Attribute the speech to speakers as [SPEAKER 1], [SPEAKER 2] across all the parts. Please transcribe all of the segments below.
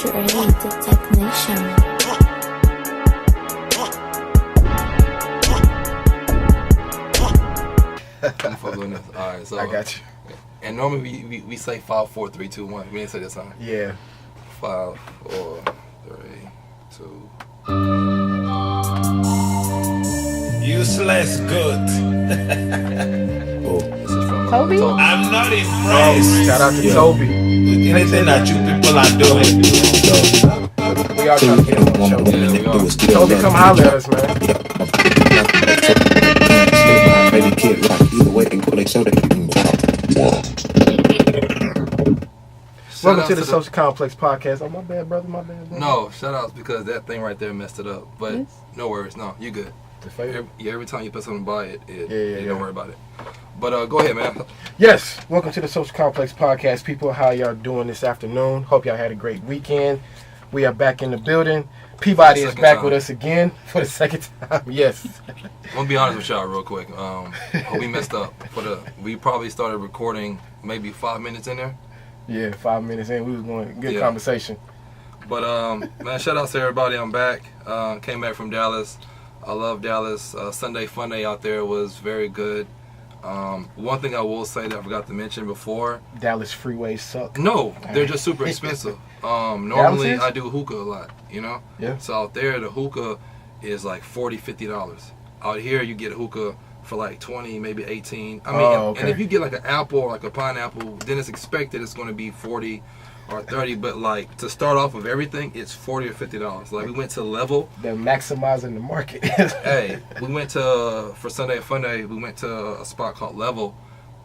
[SPEAKER 1] Trade the technician.
[SPEAKER 2] Alright, so
[SPEAKER 3] I got you.
[SPEAKER 2] And normally we say 5, 4, 3, 2, 1. We didn't say this time.
[SPEAKER 3] Yeah.
[SPEAKER 2] 5, 4, 3, 2.
[SPEAKER 4] Useless good.
[SPEAKER 2] This is from
[SPEAKER 5] Toby?
[SPEAKER 4] I'm not impressed
[SPEAKER 3] Shout out to Toby.
[SPEAKER 4] with anything that you people are doing.
[SPEAKER 3] We all trying to get him on the show.
[SPEAKER 2] Yeah, we are.
[SPEAKER 3] Toby, come holler at us, man.
[SPEAKER 6] Baby kid rock either way they pull they soda.
[SPEAKER 3] Welcome to the Social Complex Podcast. Oh, my bad, brother. My bad.
[SPEAKER 2] No, shout outs because that thing right there messed it up. But
[SPEAKER 5] Yes.
[SPEAKER 2] no worries. No, you good.
[SPEAKER 3] The favorite?
[SPEAKER 2] Every time you put something by it,
[SPEAKER 3] Yeah.
[SPEAKER 2] don't worry about it. But go ahead, man.
[SPEAKER 3] Yes, welcome to the Social Complex Podcast, people. How y'all doing this afternoon? Hope y'all had a great weekend. We are back in the building. Peabody is back with us again for the second time. Yes.
[SPEAKER 2] I'm gonna be honest with y'all real quick. We messed up. We probably started recording maybe 5 minutes in there.
[SPEAKER 3] Yeah, 5 minutes in, we was going good
[SPEAKER 2] Yeah.
[SPEAKER 3] conversation.
[SPEAKER 2] But man, shout out to everybody. I'm back. Came back from Dallas. I love Dallas. Sunday Fun Day out there was very good. One thing I will say that I forgot to mention before.
[SPEAKER 3] Dallas freeways suck.
[SPEAKER 2] No, they're just super expensive. Normally
[SPEAKER 3] Dallas is?
[SPEAKER 2] I do hookah a lot, you know?
[SPEAKER 3] Yeah.
[SPEAKER 2] So out there the hookah is like $40, $50. Out here you get a hookah for like 20, maybe 18. I mean,
[SPEAKER 3] okay.
[SPEAKER 2] and if you get like an apple or like a pineapple, then it's expected it's going to be 40 or 30. But like to start off with everything, it's $40 or $50. Like we went to Level.
[SPEAKER 3] They're maximizing the market.
[SPEAKER 2] Hey, we went for Sunday Fun Day. We went to a spot called Level,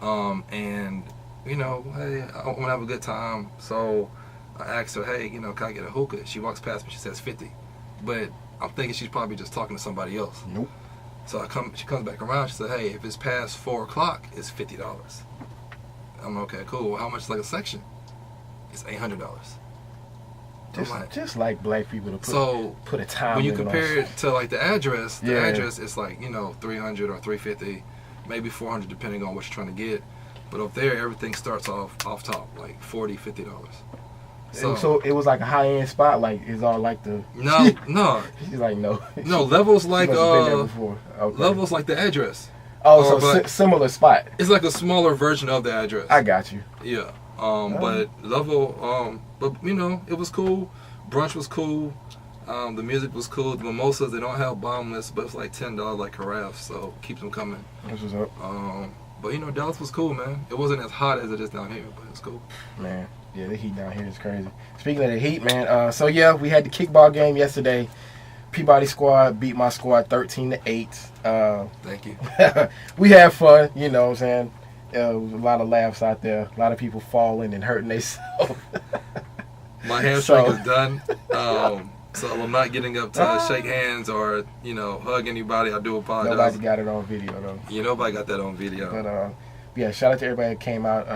[SPEAKER 2] and you know, hey, I want to have a good time. So I asked her, hey, you know, can I get a hookah? She walks past me. She says 50, but I'm thinking she's probably just talking to somebody else.
[SPEAKER 3] Nope.
[SPEAKER 2] So she comes back around. She said, hey, if it's past 4 o'clock, it's $50. I'm okay, cool. How much is like a section? It's $800.
[SPEAKER 3] Just like black people to put a time
[SPEAKER 2] when you
[SPEAKER 3] limit
[SPEAKER 2] compare
[SPEAKER 3] on.
[SPEAKER 2] it to like the address,
[SPEAKER 3] Yeah.
[SPEAKER 2] is like, you know, 300 or 350, maybe 400 depending on what you're trying to get. But up there, everything starts off top like $40, $50.
[SPEAKER 3] So it was like a high end spot. Like it's all like the
[SPEAKER 2] no.
[SPEAKER 3] She's like no.
[SPEAKER 2] Levels like
[SPEAKER 3] She must have been there before. Okay.
[SPEAKER 2] Levels like the address.
[SPEAKER 3] Oh, so similar spot.
[SPEAKER 2] It's like a smaller version of the address.
[SPEAKER 3] I got you.
[SPEAKER 2] Yeah. But Level, but you know, it was cool. Brunch was cool. The music was cool. The mimosas, they don't have bombless, but it's like $10 like carafe, so keep them coming.
[SPEAKER 3] That's what's up.
[SPEAKER 2] But you know, Dallas was cool, man. It wasn't as hot as it is down here, but it's cool.
[SPEAKER 3] Man, yeah, the heat down here is crazy. Speaking of the heat, man, so yeah, we had the kickball game yesterday. Peabody squad beat my squad 13-8.
[SPEAKER 2] Thank you.
[SPEAKER 3] We had fun, you know what I'm saying? There was a lot of laughs out there. A lot of people falling and hurting themselves.
[SPEAKER 2] My hamstring is done. So I'm not getting up to shake hands or, you know, hug anybody. I do apologize.
[SPEAKER 3] Nobody got it on video, though.
[SPEAKER 2] Yeah, nobody got that on video.
[SPEAKER 3] But, yeah, shout out to everybody that came out.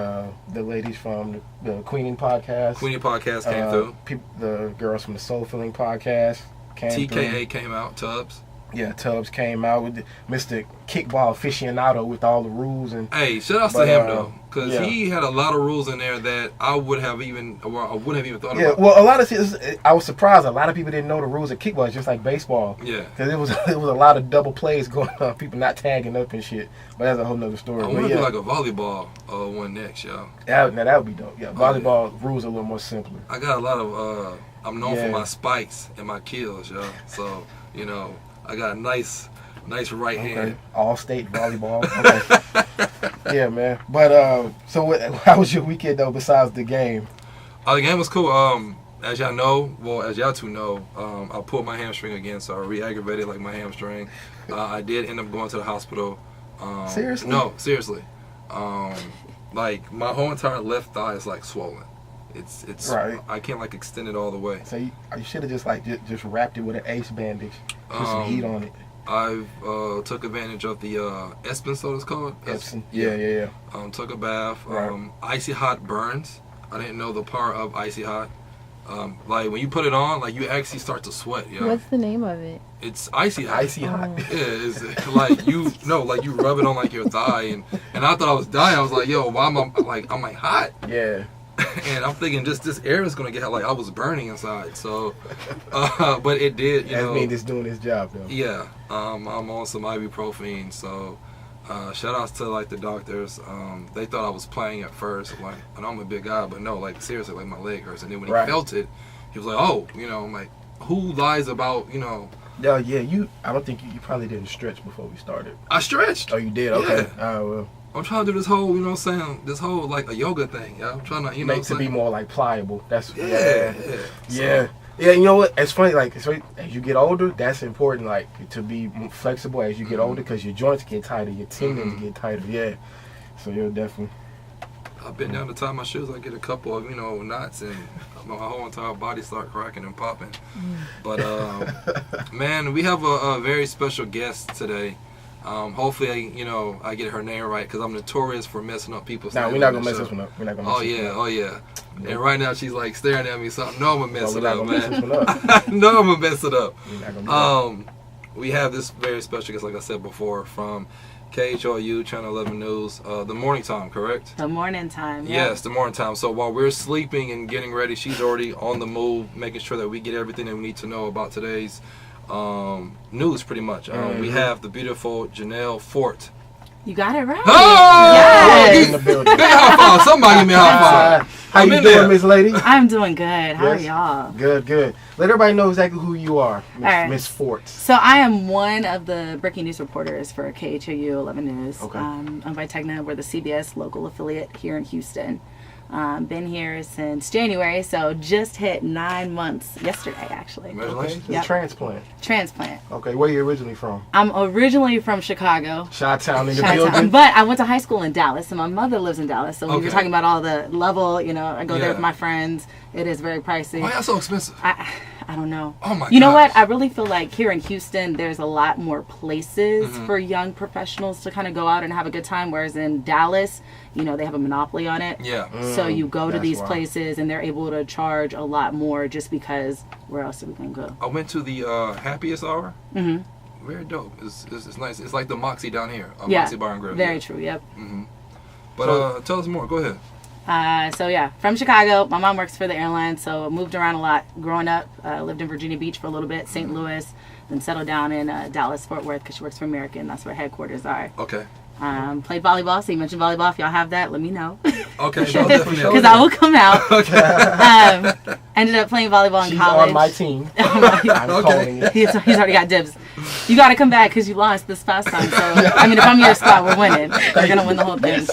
[SPEAKER 3] The ladies from the Queening Podcast.
[SPEAKER 2] Queenie podcast came through.
[SPEAKER 3] The girls from the Soul Filling Podcast came through.
[SPEAKER 2] TKA came out, Tubbs.
[SPEAKER 3] Yeah, Tubbs came out with Mr. Kickball Aficionado with all the rules.
[SPEAKER 2] Hey, shout out to him, though. Because
[SPEAKER 3] yeah.
[SPEAKER 2] he had a lot of rules in there that I wouldn't have even thought about.
[SPEAKER 3] Yeah, well, a lot of I was surprised. A lot of people didn't know the rules of kickball. It's just like baseball.
[SPEAKER 2] Yeah.
[SPEAKER 3] Because it was a lot of double plays going on. People not tagging up and shit. But that's a whole nother story.
[SPEAKER 2] I want to do like a volleyball one next, y'all.
[SPEAKER 3] That would be dope. Yeah, volleyball rules are a little more simpler.
[SPEAKER 2] I got a lot of, I'm known for my spikes and my kills, y'all. So, you know, I got a nice right hand.
[SPEAKER 3] All-state volleyball. Okay. Yeah, man. But how was your weekend though? Besides the game?
[SPEAKER 2] The game was cool. As y'all know, as y'all two know, I pulled my hamstring again, so I re-aggravated like my hamstring. I did end up going to the hospital.
[SPEAKER 3] Seriously?
[SPEAKER 2] No, seriously. Like my whole entire left thigh is like swollen. It's
[SPEAKER 3] right.
[SPEAKER 2] I can't like extend it all the way.
[SPEAKER 3] So you should have just wrapped it with an ace bandage, put some heat on it.
[SPEAKER 2] I've took advantage of the Epsom salt, it's called.
[SPEAKER 3] Epsom. Yeah.
[SPEAKER 2] Took a bath.
[SPEAKER 3] Right.
[SPEAKER 2] Icy hot burns. I didn't know the power of icy hot. Like when you put it on, like you actually start to sweat. Yeah.
[SPEAKER 5] What's the name of it?
[SPEAKER 2] It's icy hot.
[SPEAKER 3] Icy hot.
[SPEAKER 2] Yeah, it's like you rub it on like your thigh, and I thought I was dying. I was like, yo, why am I'm like hot?
[SPEAKER 3] Yeah.
[SPEAKER 2] And I'm thinking just this air is gonna get hot. Like I was burning inside. So, but it did. You know,
[SPEAKER 3] That means it's doing its job though.
[SPEAKER 2] yeah. I'm on some ibuprofen. So, shout outs to like the doctors. They thought I was playing at first. Like, and I'm a big guy, but no, like seriously, like my leg hurts. And then when he
[SPEAKER 3] Right.
[SPEAKER 2] felt it, he was like, oh, you know, I'm like, who lies about, you know?
[SPEAKER 3] Yeah, yeah. I don't think you probably didn't stretch before we started.
[SPEAKER 2] I stretched.
[SPEAKER 3] Oh, you did? Okay.
[SPEAKER 2] Yeah.
[SPEAKER 3] Well,
[SPEAKER 2] I'm trying to do this whole, you know what I'm saying, this whole like a yoga thing. Yeah, I'm trying to, you know,
[SPEAKER 3] make to be more like pliable. That's
[SPEAKER 2] yeah.
[SPEAKER 3] Yeah. Yeah, you know what? It's funny. Like, as you get older, that's important. Like, to be flexible as you get older, because your joints get tighter, your tendons get tighter. Yeah. So you're definitely.
[SPEAKER 2] I've been down to tie my shoes. I get a couple of, you know, knots, and my whole entire body start cracking and popping. But man, we have a very special guest today. Hopefully, I get her name right, because I'm notorious for messing up people's names.
[SPEAKER 3] No, we're not gonna mess this one up. We're not gonna.
[SPEAKER 2] Oh yeah. And right now she's like staring at me, so I know I'm gonna mess it up, man. I know I'm gonna mess it up. We have this very special guest, like I said before, from KHOU Channel 11 News, the morning time, correct?
[SPEAKER 5] The morning time. Yeah.
[SPEAKER 2] Yes, the morning time. So while we're sleeping and getting ready, she's already on the move, making sure that we get everything that we need to know about today's news, pretty much. We have the beautiful Janel Forte.
[SPEAKER 5] You got it right.
[SPEAKER 2] Oh!
[SPEAKER 5] Yes.
[SPEAKER 3] In the building.
[SPEAKER 2] Give me a high five. Somebody give me a high five.
[SPEAKER 3] How
[SPEAKER 2] I'm
[SPEAKER 3] you
[SPEAKER 2] in
[SPEAKER 3] doing,
[SPEAKER 2] there.
[SPEAKER 3] Miss Lady?
[SPEAKER 5] I'm doing good. How
[SPEAKER 3] Yes.
[SPEAKER 5] are y'all?
[SPEAKER 3] Good, good. Let everybody know exactly who you are,
[SPEAKER 5] right.
[SPEAKER 3] Miss Forte.
[SPEAKER 5] So I am one of the breaking news reporters for KHOU 11 News.
[SPEAKER 3] Okay.
[SPEAKER 5] I'm by Tegna. We're the CBS local affiliate here in Houston. Been here since January, so just hit 9 months yesterday, actually.
[SPEAKER 3] Okay,
[SPEAKER 2] Congratulations.
[SPEAKER 3] it's a
[SPEAKER 5] Yep.
[SPEAKER 3] transplant.
[SPEAKER 5] Transplant.
[SPEAKER 3] Okay, where you originally from?
[SPEAKER 5] I'm originally from Chicago.
[SPEAKER 3] Chi-Town in the
[SPEAKER 5] Chi-town.
[SPEAKER 3] building.
[SPEAKER 5] But I went to high school in Dallas, and my mother lives in Dallas. So we
[SPEAKER 2] Okay.
[SPEAKER 5] were talking about all the level, I go there
[SPEAKER 2] Yeah.
[SPEAKER 5] with my friends. It is very pricey.
[SPEAKER 2] Why y'all so expensive?
[SPEAKER 5] I don't know.
[SPEAKER 2] Oh my
[SPEAKER 5] You know
[SPEAKER 2] gosh.
[SPEAKER 5] what? I really feel like here in Houston, there's a lot more places
[SPEAKER 2] Mm-hmm.
[SPEAKER 5] for young professionals to kind of go out and have a good time. Whereas in Dallas, they have a monopoly on it.
[SPEAKER 2] Yeah.
[SPEAKER 5] So you go to
[SPEAKER 3] that's
[SPEAKER 5] these
[SPEAKER 3] why.
[SPEAKER 5] places and they're able to charge a lot more just because where else are we going to go?
[SPEAKER 2] I went to the happiest hour. Mm-hmm. Very dope. It's nice. It's like the Moxie down here. Moxie Bar and Grill.
[SPEAKER 5] Very
[SPEAKER 2] yeah.
[SPEAKER 5] true. Yep.
[SPEAKER 2] But tell us more. Go ahead.
[SPEAKER 5] From Chicago. My mom works for the airline, so I moved around a lot growing up. Lived in Virginia Beach for a little bit, St. Louis, then settled down in Dallas, Fort Worth, because she works for American. That's where headquarters are.
[SPEAKER 2] Okay.
[SPEAKER 5] Played volleyball, so you mentioned volleyball. If y'all have that, let me know.
[SPEAKER 2] Okay. No, definitely.
[SPEAKER 5] Because I will come out. Ended up playing volleyball in
[SPEAKER 3] She's
[SPEAKER 5] college.
[SPEAKER 3] on my team. I'm calling it.
[SPEAKER 5] He's already got dibs. You got to come back because you lost this past time. So, if I'm your squad, we're winning. We're going to win the whole thing.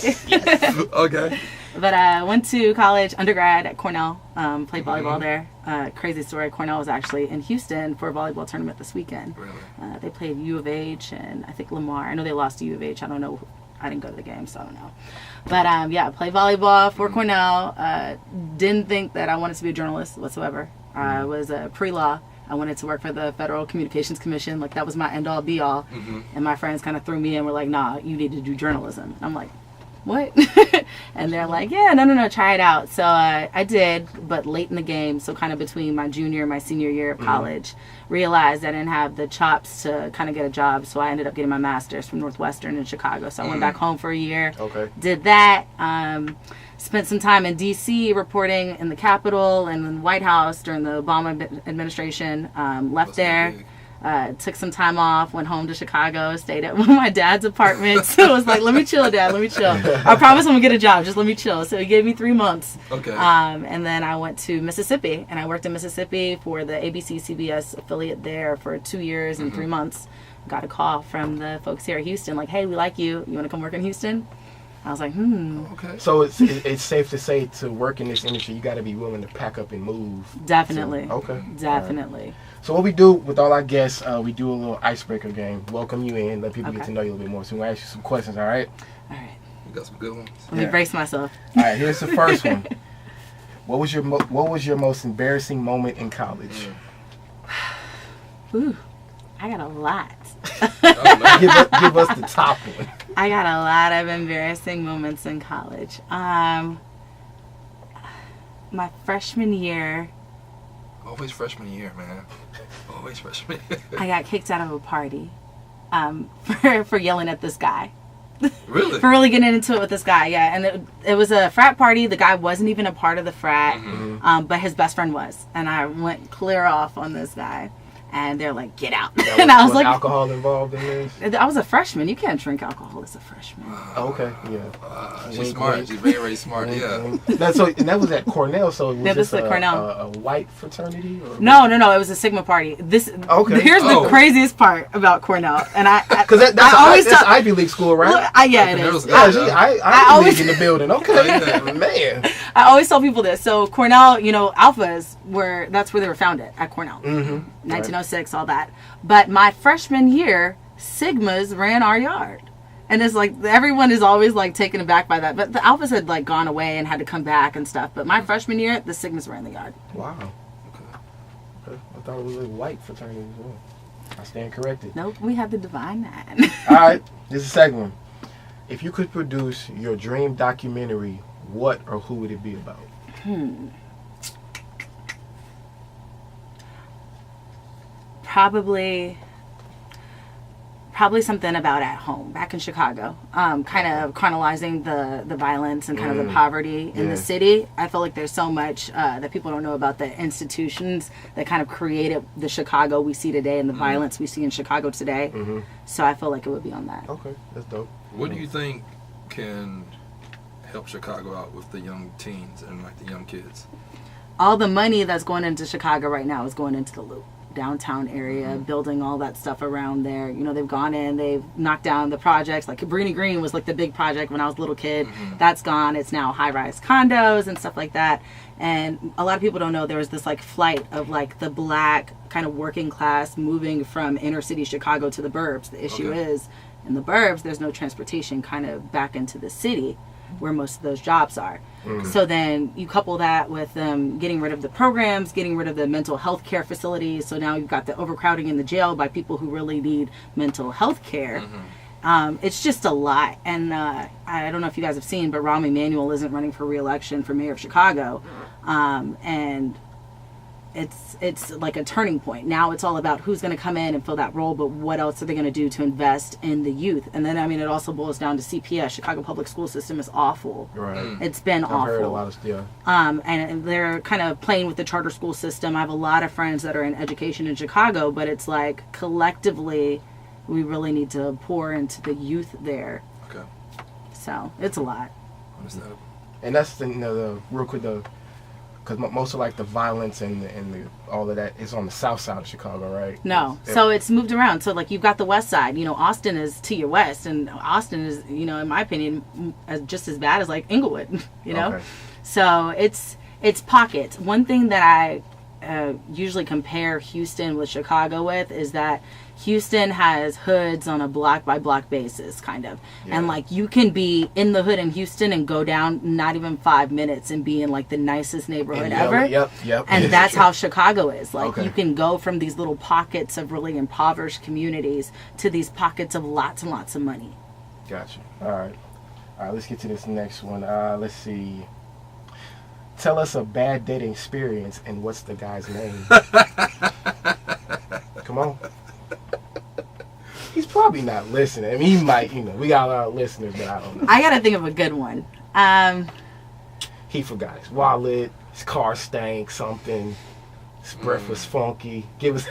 [SPEAKER 2] Okay.
[SPEAKER 5] But I went to college, undergrad at Cornell, played volleyball there. Crazy story, Cornell was actually in Houston for a volleyball tournament this weekend.
[SPEAKER 2] Really?
[SPEAKER 5] They played U of H and I think Lamar. I know they lost to U of H. I don't know. I didn't go to the game, so I don't know. But I played volleyball for Cornell. Didn't think that I wanted to be a journalist whatsoever. I was a pre-law. I wanted to work for the Federal Communications Commission. Like, that was my end-all, be-all. And my friends kind of threw me in and were like, nah, you need to do journalism. I'm like, what? And they're like, yeah, no, try it out. So I did, but late in the game, so kind of between my junior and my senior year of college, realized I didn't have the chops to kind of get a job. So I ended up getting my master's from Northwestern in Chicago. So I went back home for a year, did that, spent some time in D.C. reporting in the Capitol and in the White House during the Obama administration, left there. Took some time off, went home to Chicago, stayed at one of my dad's apartments. So it was like, let me chill, Dad, let me chill. I promise I'm going to get a job, just let me chill. So he gave me 3 months.
[SPEAKER 2] Okay.
[SPEAKER 5] And then I went to Mississippi, and I worked in Mississippi for the ABC-CBS affiliate there for 2 years and 3 months. Got a call from the folks here at Houston, like, hey, we like you. You want to come work in Houston? I was like,
[SPEAKER 2] Okay.
[SPEAKER 3] So it's safe to say, to work in this industry, you got to be willing to pack up and move.
[SPEAKER 5] Definitely.
[SPEAKER 3] Okay.
[SPEAKER 5] Definitely.
[SPEAKER 3] So what we do with all our guests, we do a little icebreaker game. Welcome you in, let people get
[SPEAKER 5] Okay.
[SPEAKER 3] to know you a little bit more. So we'll ask you some questions, all right?
[SPEAKER 5] All right.
[SPEAKER 2] You got some good ones.
[SPEAKER 5] Let me brace myself.
[SPEAKER 3] All right, here's the first one. What was your most embarrassing moment in college?
[SPEAKER 5] Ooh, I got a lot.
[SPEAKER 3] Give us the top one.
[SPEAKER 5] I got a lot of embarrassing moments in college. My freshman year,
[SPEAKER 2] Always freshman year, man. Always freshman year.
[SPEAKER 5] I got kicked out of a party for yelling at this guy.
[SPEAKER 2] Really?
[SPEAKER 5] For really getting into it with this guy, yeah. And it was a frat party. The guy wasn't even a part of the frat, but his best friend was. And I went clear off on this guy. And they're like, get out. And I was like,
[SPEAKER 3] alcohol involved in this?
[SPEAKER 5] I was a freshman. You can't drink alcohol as a freshman.
[SPEAKER 3] Oh, okay, yeah.
[SPEAKER 2] She's
[SPEAKER 3] Wink,
[SPEAKER 2] smart.
[SPEAKER 3] wink.
[SPEAKER 2] She's very, very smart. Yeah.
[SPEAKER 3] And that was at Cornell, so was
[SPEAKER 5] That was
[SPEAKER 3] this
[SPEAKER 5] at Cornell.
[SPEAKER 3] a white fraternity? Or
[SPEAKER 5] No, it was a Sigma party. Here's the craziest part about Cornell. And
[SPEAKER 3] Because that's Ivy League school, right?
[SPEAKER 5] Yeah, it is.
[SPEAKER 3] I always in the building. Okay, man.
[SPEAKER 5] I always tell people this. So Cornell, alphas that's where they were founded, at Cornell. 1906, all that. But my freshman year, Sigmas ran our yard. And it's like, everyone is always like taken aback by that. But the alphas had like gone away and had to come back and stuff. But my freshman year, the Sigmas ran the yard.
[SPEAKER 3] Wow. Okay. I thought it was a white fraternity as well. I stand corrected.
[SPEAKER 5] Nope, we had the Divine Nine.
[SPEAKER 3] All right, this is the second one. If you could produce your dream documentary, what or who would it be about?
[SPEAKER 5] Probably something about at home, back in Chicago. Kind of chronicling the violence and kind of the poverty in the city. I feel like there's so much that people don't know about the institutions that kind of created the Chicago we see today and the violence we see in Chicago today. So I feel like it would be on that.
[SPEAKER 3] Okay, that's dope.
[SPEAKER 2] What do you think can help Chicago out with the young teens and like the young kids?
[SPEAKER 5] All the money that's going into Chicago right now is going into the Loop downtown area, building all that stuff around there. They've gone in, they've knocked down the projects. Like Cabrini Green was like the big project when I was a little kid. That's gone. It's now high-rise condos and stuff like that. And a lot of people don't know there was this like flight of like the black kind of working class moving from inner city Chicago to the burbs. The issue is in the burbs, there's no transportation kind of back into the city where most of those jobs are. So then you couple that with getting rid of the programs, getting rid of the mental health care facilities. So now you've got the overcrowding in the jail by people who really need mental health care. It's just a lot. And I don't know if you guys have seen, but Rahm Emanuel isn't running for re-election for mayor of Chicago. And it's like a turning point. Now it's all about who's going to come in and fill that role, but what else are they going to do to invest in the youth? And then, it also boils down to CPS. Chicago public school system is awful.
[SPEAKER 3] Right.
[SPEAKER 5] It's been awful.
[SPEAKER 3] I've heard a lot of stuff.
[SPEAKER 5] And they're kind of playing with the charter school system. I have a lot of friends that are in education in Chicago, but it's like collectively, we really need to pour into the youth there.
[SPEAKER 2] Okay.
[SPEAKER 5] So it's a lot.
[SPEAKER 2] Understandable.
[SPEAKER 3] And that's the real quick because most of like the violence and the all of that is on the south side of Chicago, right?
[SPEAKER 5] No, so it's moved around. So like you've got the west side. Austin is to your west, and Austin is, in my opinion, just as bad as like Inglewood.
[SPEAKER 3] Okay.
[SPEAKER 5] So it's pockets. One thing that I usually compare Houston with Chicago with is that Houston has hoods on a block by block basis, kind of. Yeah. And like you can be in the hood in Houston and go down not even 5 minutes and be in like the nicest neighborhood ever.
[SPEAKER 3] Yep.
[SPEAKER 5] And that's how Chicago is. Like you can go from these little pockets of really impoverished communities to these pockets of lots and lots of money.
[SPEAKER 3] Gotcha. All right, let's get to this next one. Let's see. Tell us a bad dating experience and what's the guy's name? Come on. He's probably not listening. He might, we got a lot of listeners, but I don't know.
[SPEAKER 5] I gotta think of a good one.
[SPEAKER 3] He forgot his wallet, his car stank, something. His breath was funky. Give us...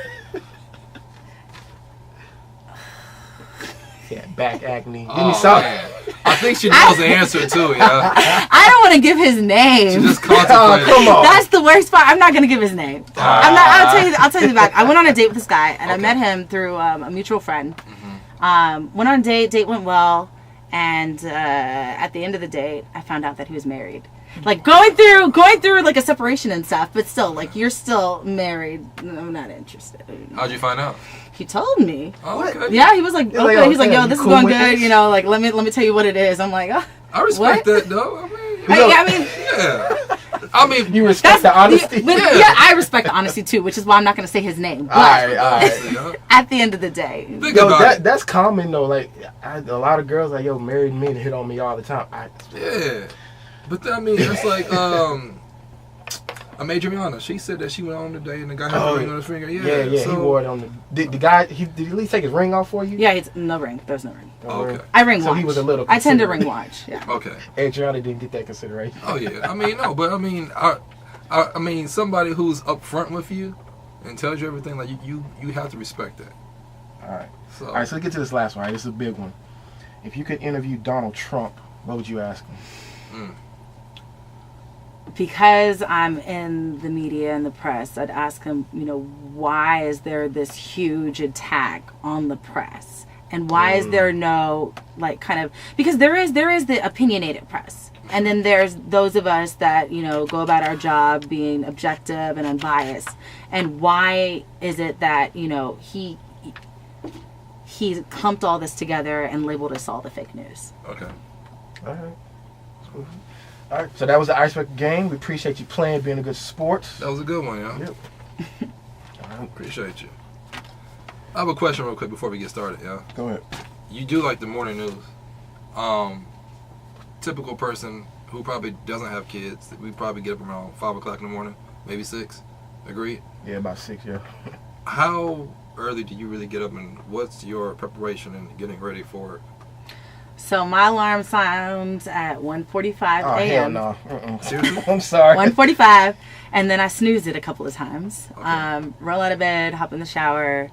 [SPEAKER 3] Yeah, back acne. Give me something.
[SPEAKER 2] I think she knows the answer too, yeah.
[SPEAKER 5] I don't want to give his name.
[SPEAKER 2] She just contemplated.
[SPEAKER 3] Come on.
[SPEAKER 5] That's the worst part. I'm not gonna give his name. I'll tell you the back. I went on a date with this guy, and I met him through a mutual friend. Went on a date went well, and at the end of the date, I found out that he was married. Like going through like a separation and stuff, but still, like you're still married. I'm not interested.
[SPEAKER 2] How'd you find out?
[SPEAKER 5] He told me.
[SPEAKER 2] Oh, okay.
[SPEAKER 5] Yeah, he was like, okay. He's like, yo, this is going good. Like let me tell you what it is. I'm like, oh,
[SPEAKER 2] I respect that though.
[SPEAKER 5] I mean,
[SPEAKER 3] you respect the honesty.
[SPEAKER 5] Yeah, I respect the honesty too, which is why I'm not going to say his name. But
[SPEAKER 3] all right.
[SPEAKER 5] At the end of the day,
[SPEAKER 3] that's common though. Like a lot of girls like, yo, married men hit on me all the time.
[SPEAKER 2] Yeah, but it's like Adriana, she said that she went on today and the guy had the ring on his finger.
[SPEAKER 3] Yeah,
[SPEAKER 2] so,
[SPEAKER 3] he wore it on the... Did the guy, did he at least take his ring off for you?
[SPEAKER 5] Yeah, it's no ring. There's no ring.
[SPEAKER 2] Okay.
[SPEAKER 5] I ring watch.
[SPEAKER 3] So he was a little
[SPEAKER 5] I tend to
[SPEAKER 3] considerate.
[SPEAKER 5] ring watch, yeah.
[SPEAKER 2] Okay.
[SPEAKER 3] Adriana didn't get that consideration.
[SPEAKER 2] Oh, yeah. I mean, no, but I mean, somebody who's upfront with you and tells you everything, like, you have to respect that.
[SPEAKER 3] All right.
[SPEAKER 2] So,
[SPEAKER 3] All right, so let's get to this last one. All right, this is a big one. If you could interview Donald Trump, what would you ask him?
[SPEAKER 5] Because I'm in the media and the press, I'd ask him, why is there this huge attack on the press? And why is there no, because there is the opinionated press. And then there's those of us that, go about our job being objective and unbiased. And why is it that, he clumped all this together and labeled us all the fake news?
[SPEAKER 2] okay.
[SPEAKER 3] All right. All right, so that was the Icebreaker game. We appreciate you playing, being a good sport.
[SPEAKER 2] That was a good one, yeah.
[SPEAKER 3] Yep. All right,
[SPEAKER 2] Appreciate you. I have a question real quick before we get started, yeah.
[SPEAKER 3] go ahead.
[SPEAKER 2] You do like the morning news. Typical person who probably doesn't have kids, we probably get up around 5 o'clock in the morning, maybe 6. Agreed?
[SPEAKER 3] Yeah, about 6, yeah.
[SPEAKER 2] How early do you really get up, and what's your preparation and getting ready for it?
[SPEAKER 5] So my alarm sounds at 1:45
[SPEAKER 3] Oh, hell
[SPEAKER 5] a.m.
[SPEAKER 3] no.
[SPEAKER 2] Seriously?
[SPEAKER 3] I'm sorry.
[SPEAKER 5] 1:45, and then I snooze it a couple of times.
[SPEAKER 2] Okay.
[SPEAKER 5] Roll out of bed, hop in the shower,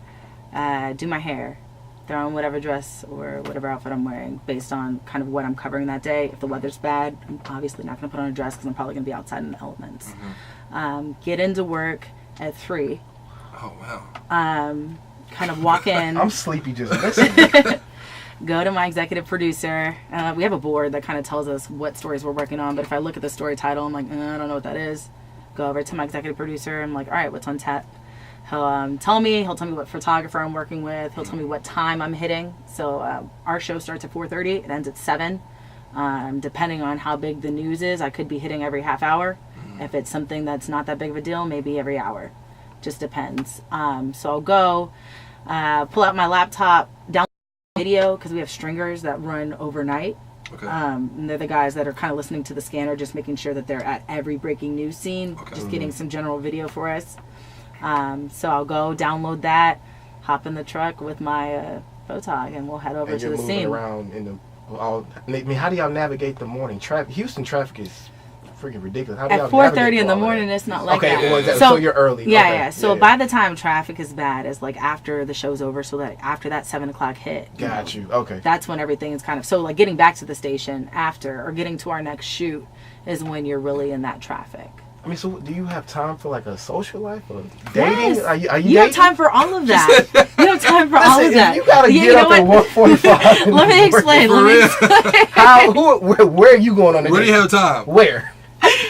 [SPEAKER 5] do my hair, throw on whatever dress or whatever outfit I'm wearing based on kind of what I'm covering that day. If the weather's bad, I'm obviously not going to put on a dress because I'm probably going to be outside in the elements. Get into work at 3.
[SPEAKER 2] Oh, wow.
[SPEAKER 5] Kind of walk in.
[SPEAKER 3] I'm sleepy just listening.
[SPEAKER 5] Go to my executive producer. We have a board that kind of tells us what stories we're working on. But if I look at the story title, I'm like, I don't know what that is. Go over to my executive producer. I'm like, all right, what's on tap? He'll tell me what photographer I'm working with. He'll tell me what time I'm hitting. So our show starts at 4:30. It ends at 7. Depending on how big the news is, I could be hitting every half hour. If it's something that's not that big of a deal, maybe every hour. Just depends. So I'll go pull out my laptop, download video because we have stringers that run overnight.
[SPEAKER 2] Okay.
[SPEAKER 5] And they're the guys that are kind of listening to the scanner, just making sure that they're at every breaking news scene, just getting some general video for us. So I'll go download that, hop in the truck with my photog, and we'll head over
[SPEAKER 3] And
[SPEAKER 5] to
[SPEAKER 3] you're
[SPEAKER 5] the
[SPEAKER 3] moving
[SPEAKER 5] scene.
[SPEAKER 3] around in the... I mean, how do y'all navigate the morning traffic? Houston traffic is freaking ridiculous. How do
[SPEAKER 5] At
[SPEAKER 3] y'all
[SPEAKER 5] 4:30
[SPEAKER 3] navigate
[SPEAKER 5] in the
[SPEAKER 3] all
[SPEAKER 5] morning,
[SPEAKER 3] that?
[SPEAKER 5] it's not like
[SPEAKER 3] Okay,
[SPEAKER 5] that.
[SPEAKER 3] well, so you're early.
[SPEAKER 5] Yeah,
[SPEAKER 3] Okay.
[SPEAKER 5] yeah. So by the time traffic is bad, is like after the show's over. So that after that 7 o'clock hit,
[SPEAKER 3] Got you. Okay.
[SPEAKER 5] that's when everything is kind of so like getting back to the station after or getting to our next shoot is when you're really in that traffic.
[SPEAKER 3] I mean, so do you have time for like a social life or dating?
[SPEAKER 5] Yes.
[SPEAKER 3] Are you
[SPEAKER 5] You
[SPEAKER 3] dating?
[SPEAKER 5] have time for all of that. You have time for all of that.
[SPEAKER 3] You gotta
[SPEAKER 5] Yeah,
[SPEAKER 3] get
[SPEAKER 5] you know
[SPEAKER 3] up at
[SPEAKER 5] what?
[SPEAKER 3] 1:45.
[SPEAKER 5] Let me explain. Let me explain.
[SPEAKER 3] Where are you going on the
[SPEAKER 2] Where do
[SPEAKER 3] date?
[SPEAKER 2] you have time?
[SPEAKER 3] Where?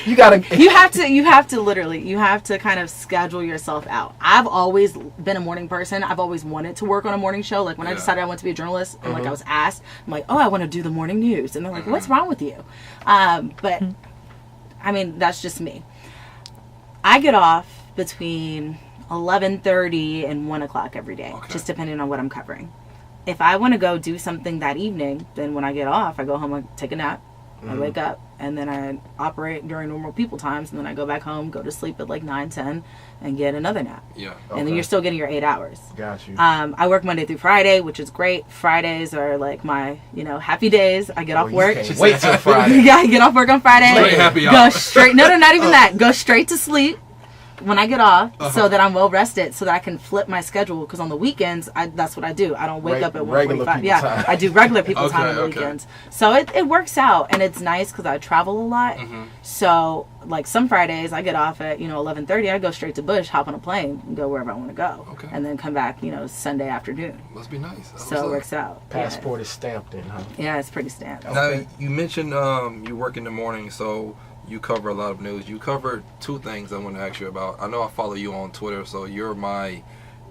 [SPEAKER 3] You gotta.
[SPEAKER 5] You have to kind of schedule yourself out. I've always been a morning person. I've always wanted to work on a morning show. Like when I decided I wanted to be a journalist, and like I was asked, I'm like, oh, I want to do the morning news, and they're like, what's wrong with you? But I mean, that's just me. I get off between 11:30 and 1 o'clock every day, just depending on what I'm covering. If I want to go do something that evening, then when I get off, I go home and take a nap. I wake up, and then I operate during normal people times, and then I go back home, go to sleep at like 9, 10, and get another nap.
[SPEAKER 2] Yeah.
[SPEAKER 5] And then you're still getting your 8 hours.
[SPEAKER 3] Got you.
[SPEAKER 5] I work Monday through Friday, which is great. Fridays are like my, happy days. I get off work.
[SPEAKER 3] Can't wait till Friday.
[SPEAKER 5] Yeah, I get off work on Friday.
[SPEAKER 2] Straight happy
[SPEAKER 5] Go
[SPEAKER 2] hour.
[SPEAKER 5] straight. No, not even that. Go straight to sleep when I get off, so that I'm well rested, so that I can flip my schedule. Because on the weekends, that's what I do. I don't wake up at
[SPEAKER 3] Regular
[SPEAKER 5] 1:45.
[SPEAKER 3] people
[SPEAKER 5] Yeah,
[SPEAKER 3] time.
[SPEAKER 5] I do regular people time on the
[SPEAKER 2] Okay.
[SPEAKER 5] weekends. So it works out, and it's nice because I travel a lot. So like some Fridays, I get off at 11:30. I go straight to Bush, hop on a plane, and go wherever I want to go, and then come back Sunday afternoon.
[SPEAKER 2] Must be nice. That's
[SPEAKER 5] So
[SPEAKER 2] what's
[SPEAKER 5] it
[SPEAKER 2] up.
[SPEAKER 5] works out.
[SPEAKER 3] Passport is stamped in, huh?
[SPEAKER 5] Yeah, it's pretty stamped.
[SPEAKER 2] Now, you mentioned you work in the morning, so you cover a lot of news. You covered 2 things I want to ask you about. I know I follow you on Twitter, so you're my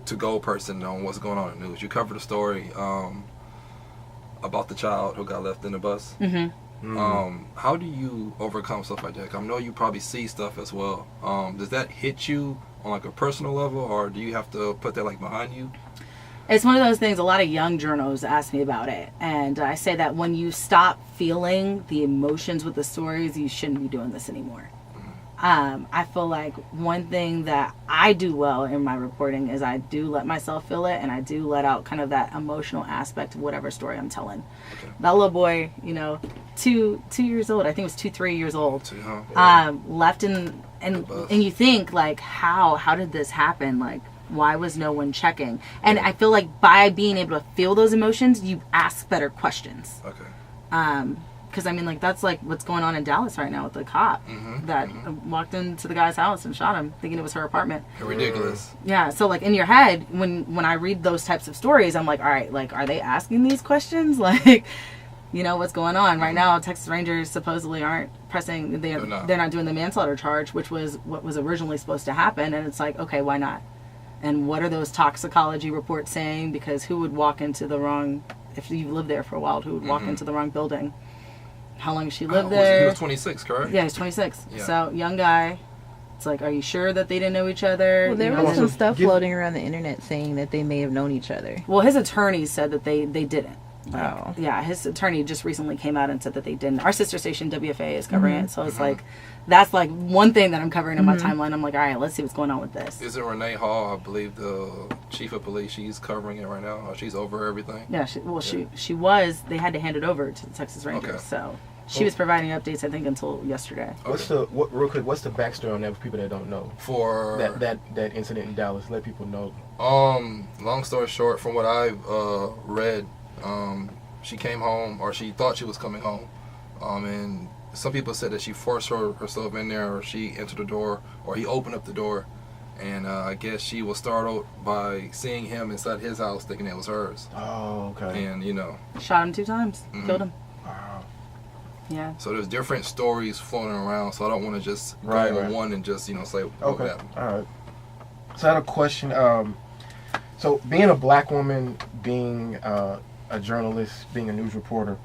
[SPEAKER 2] to-go person on what's going on in the news. You covered a story about the child who got left in the bus. How do you overcome stuff like that? 'Cause I know you probably see stuff as well. Does that hit you on like a personal level, or do you have to put that like behind you?
[SPEAKER 5] It's one of those things, a lot of young journalists ask me about it. And I say that when you stop feeling the emotions with the stories, you shouldn't be doing this anymore. I feel like one thing that I do well in my reporting is I do let myself feel it, and I do let out kind of that emotional aspect of whatever story I'm telling.
[SPEAKER 2] Okay.
[SPEAKER 5] That little boy, 2 years old, I think it was 2-3 years old, left and you think like, how did this happen? Like, why was no one checking? And I feel like by being able to feel those emotions, you ask better questions.
[SPEAKER 2] Okay.
[SPEAKER 5] Because, I mean, like, that's, like, what's going on in Dallas right now with the cop that walked into the guy's house and shot him, thinking it was her apartment.
[SPEAKER 2] Ridiculous.
[SPEAKER 5] Yeah, so, like, in your head, when I read those types of stories, I'm like, all right, like, are they asking these questions? Like, what's going on? Right now, Texas Rangers supposedly aren't pressing, they're not doing the manslaughter charge, which was what was originally supposed to happen, and it's like, okay, why not? And what are those toxicology reports saying? Because who would walk into the wrong, if you lived there for a while, who would walk into the wrong building? How long she lived there?
[SPEAKER 2] He was 26, correct?
[SPEAKER 5] Yeah, he's 26.
[SPEAKER 2] Yeah.
[SPEAKER 5] So, young guy. It's like, are you sure that they didn't know each other?
[SPEAKER 7] Well, there was some stuff floating around the internet saying that they may have known each other.
[SPEAKER 5] Well, his attorney said that they didn't.
[SPEAKER 7] Oh.
[SPEAKER 5] Yeah, his attorney just recently came out and said that they didn't. Our sister station, WFA, is covering it. So it's like, that's like one thing that I'm covering in my timeline. I'm like, all right, let's see what's going on with this.
[SPEAKER 2] Is it Renee Hall, I believe the chief of police, she's covering it right now? Or she's over everything?
[SPEAKER 5] Yeah, she was. They had to hand it over to the Texas Rangers.
[SPEAKER 2] Okay.
[SPEAKER 5] So she was providing updates, I think, until yesterday.
[SPEAKER 3] Real quick, what's the backstory on that for people that don't know?
[SPEAKER 2] For
[SPEAKER 3] that incident in Dallas, let people know.
[SPEAKER 2] Long story short, from what I've read, she came home, or she thought she was coming home, and some people said that she forced herself in there, or she entered the door, or he opened up the door, and I guess she was startled by seeing him inside his house, thinking it was hers.
[SPEAKER 3] Oh, okay.
[SPEAKER 2] And
[SPEAKER 5] Shot him 2 times, killed him.
[SPEAKER 3] Wow.
[SPEAKER 5] Yeah.
[SPEAKER 2] So there's different stories floating around, so I don't want to just go on one and just say what happened.
[SPEAKER 3] All right. So I had a question. So being a black woman, being a journalist, being a news reporter,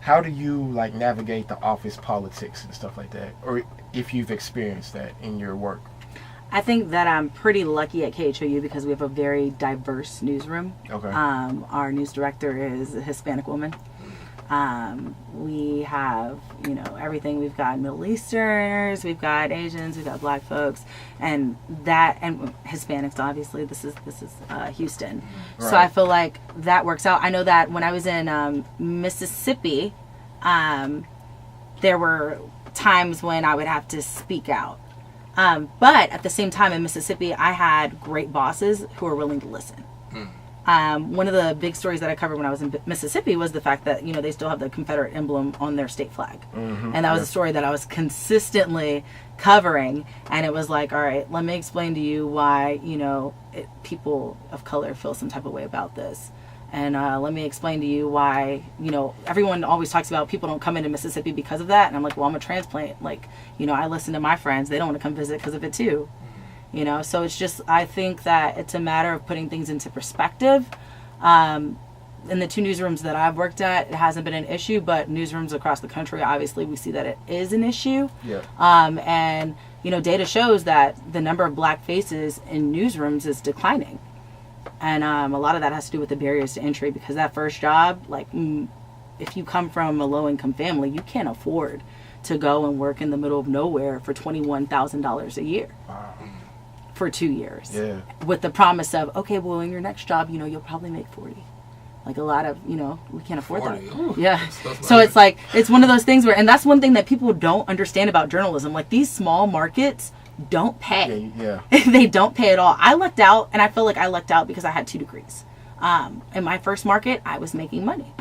[SPEAKER 3] how do you like navigate the office politics and stuff like that, or if you've experienced that in your work?
[SPEAKER 5] I think that I'm pretty lucky at KHOU because we have a very diverse newsroom.
[SPEAKER 3] Okay.
[SPEAKER 5] Our news director is a Hispanic woman. We have, everything. We've got Middle Easterners, we've got Asians, we've got black folks, and Hispanics, obviously. This is Houston.
[SPEAKER 3] Right.
[SPEAKER 5] So I feel like that works out. I know that when I was in Mississippi, there were times when I would have to speak out. But at the same time in Mississippi, I had great bosses who were willing to listen. One of the big stories that I covered when I was in Mississippi was the fact that, they still have the Confederate emblem on their state flag. And that was a story that I was consistently covering. And it was like, all right, let me explain to you why, people of color feel some type of way about this. And let me explain to you why, everyone always talks about people don't come into Mississippi because of that. And I'm like, well, I'm a transplant. Like, I listen to my friends. They don't want to come visit because of it too. So it's just, I think that it's a matter of putting things into perspective. In the 2 newsrooms that I've worked at, it hasn't been an issue, but newsrooms across the country, obviously, we see that it is an issue.
[SPEAKER 3] Yeah.
[SPEAKER 5] And, data shows that the number of black faces in newsrooms is declining. And a lot of that has to do with the barriers to entry, because that first job, like, if you come from a low-income family, you can't afford to go and work in the middle of nowhere for $21,000 a year.
[SPEAKER 3] Wow.
[SPEAKER 5] For 2 years.
[SPEAKER 3] Yeah.
[SPEAKER 5] With the promise of, okay, well, in your next job, you'll probably make 40. Like a lot of, we can't afford
[SPEAKER 2] 40.
[SPEAKER 5] that.
[SPEAKER 2] Ooh,
[SPEAKER 5] yeah. So it's like, it's one of those things where, and that's one thing that people don't understand about journalism. Like, these small markets don't pay.
[SPEAKER 3] Yeah.
[SPEAKER 5] They don't pay at all. I lucked out, and I feel like I lucked out because I had 2 degrees. In my first market, I was making money,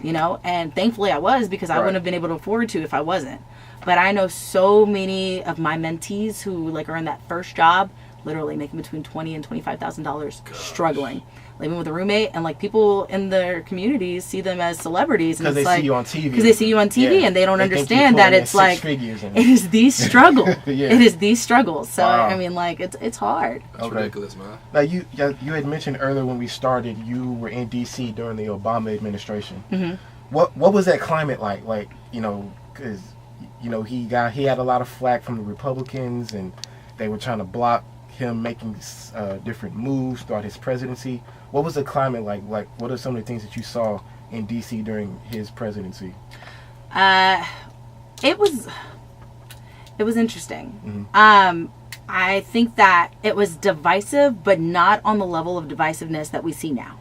[SPEAKER 5] and thankfully I was, because I wouldn't have been able to afford to if I wasn't. But I know so many of my mentees who are in that first job, literally making between $20,000 and $25,000, struggling, living with a roommate, and people in their communities see them as celebrities
[SPEAKER 3] because they see you on TV.
[SPEAKER 5] Because they see you on TV, and they don't understand that it's like it is the struggle.
[SPEAKER 3] Yeah.
[SPEAKER 5] It is the struggle. So
[SPEAKER 3] wow.
[SPEAKER 5] I mean, it's hard.
[SPEAKER 2] That's ridiculous, man.
[SPEAKER 3] Now you had mentioned earlier when we started, you were in D.C. during the Obama administration.
[SPEAKER 5] Mm-hmm.
[SPEAKER 3] What was that climate like? Like, because he had a lot of flack from the Republicans, and they were trying to block him making different moves throughout his presidency. What was the climate like? Like, what are some of the things that you saw in D.C. during his presidency?
[SPEAKER 5] It It was interesting. I think that it was divisive, but not on the level of divisiveness that we see now.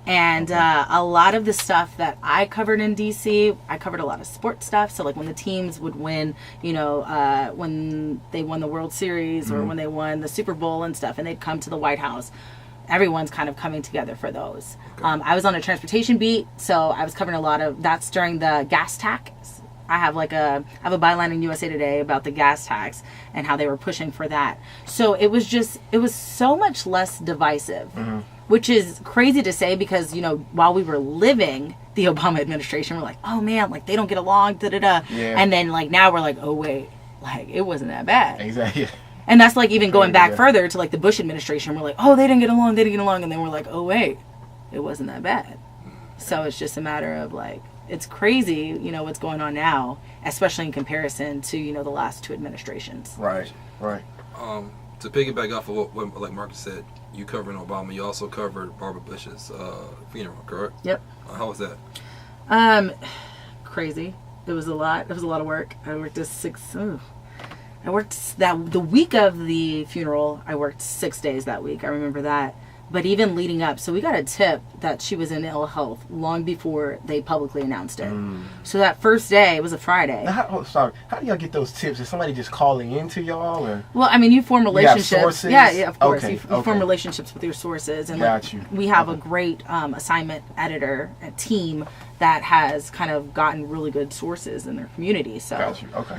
[SPEAKER 5] And a lot of the stuff that I covered in DC, I covered a lot of sports stuff. So like when the teams would win, you know, when they won the World Series or when they won the Super Bowl and stuff, and they'd come to the White House, everyone's kind of coming together for those. I was on a transportation beat, so I was covering a lot of, that's during the gas tax. I have a byline in USA Today about the gas tax and how they were pushing for that. So it was so much less divisive, which is crazy to say because, you know, while we were living the Obama administration, we're like, oh man, like they don't get along, da-da-da. Yeah. And then like now we're like, oh wait, like it wasn't that bad.
[SPEAKER 3] Exactly.
[SPEAKER 5] And that's like even going back further to like the Bush administration, we're like, oh, they didn't get along. And then we're like, oh wait, it wasn't that bad. So it's just a matter of like, it's crazy, you know, what's going on now, especially in comparison to, you know, the last two administrations.
[SPEAKER 3] Right.
[SPEAKER 2] To piggyback off of what like Marcus said, you covering Obama, you also covered Barbara Bush's funeral, correct?
[SPEAKER 5] Yep.
[SPEAKER 2] How was that?
[SPEAKER 5] Crazy. It was a lot. It was a lot of work. I worked the week of the funeral. I worked 6 days that week. I remember that. But even leading up, so we got a tip that she was in ill health long before they publicly announced it. So that first day, it was a Friday.
[SPEAKER 3] Now, how do y'all get those tips? Is somebody just calling into y'all? Or?
[SPEAKER 5] Well, I mean, you form relationships.
[SPEAKER 3] You have sources?
[SPEAKER 5] Yeah, of course.
[SPEAKER 3] Okay,
[SPEAKER 5] you form relationships with your sources. And
[SPEAKER 3] got you.
[SPEAKER 5] We have a great assignment editor, a team that has kind of gotten really good sources in their community. So,
[SPEAKER 3] got you. Okay.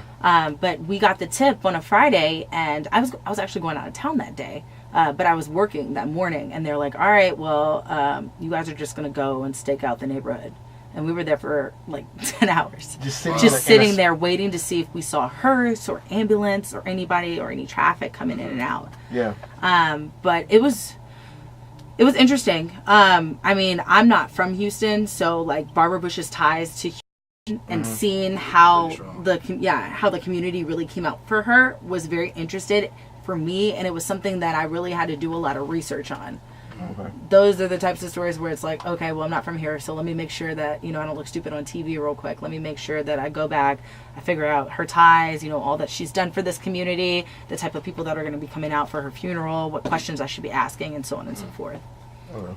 [SPEAKER 5] But we got the tip on a Friday, and I was actually going out of town that day. But I was working that morning, and they're like, all right, well, you guys are just going to go and stake out the neighborhood. And we were there for like 10 hours. Just sitting there waiting to see if we saw hearse or ambulance or anybody or any traffic coming in and out.
[SPEAKER 3] Yeah.
[SPEAKER 5] But it was interesting. I mean, I'm not from Houston, so like Barbara Bush's ties to Houston and seeing how the community really came out for her was very interested for me, and it was something that I really had to do a lot of research on. Okay. Those are the types of stories where it's like, okay, well, I'm not from here, so let me make sure that, you know, I don't look stupid on TV real quick. Let me make sure that I go back, I figure out her ties, you know, all that she's done for this community, the type of people that are going to be coming out for her funeral, what questions I should be asking, and so on and so forth.
[SPEAKER 2] Okay.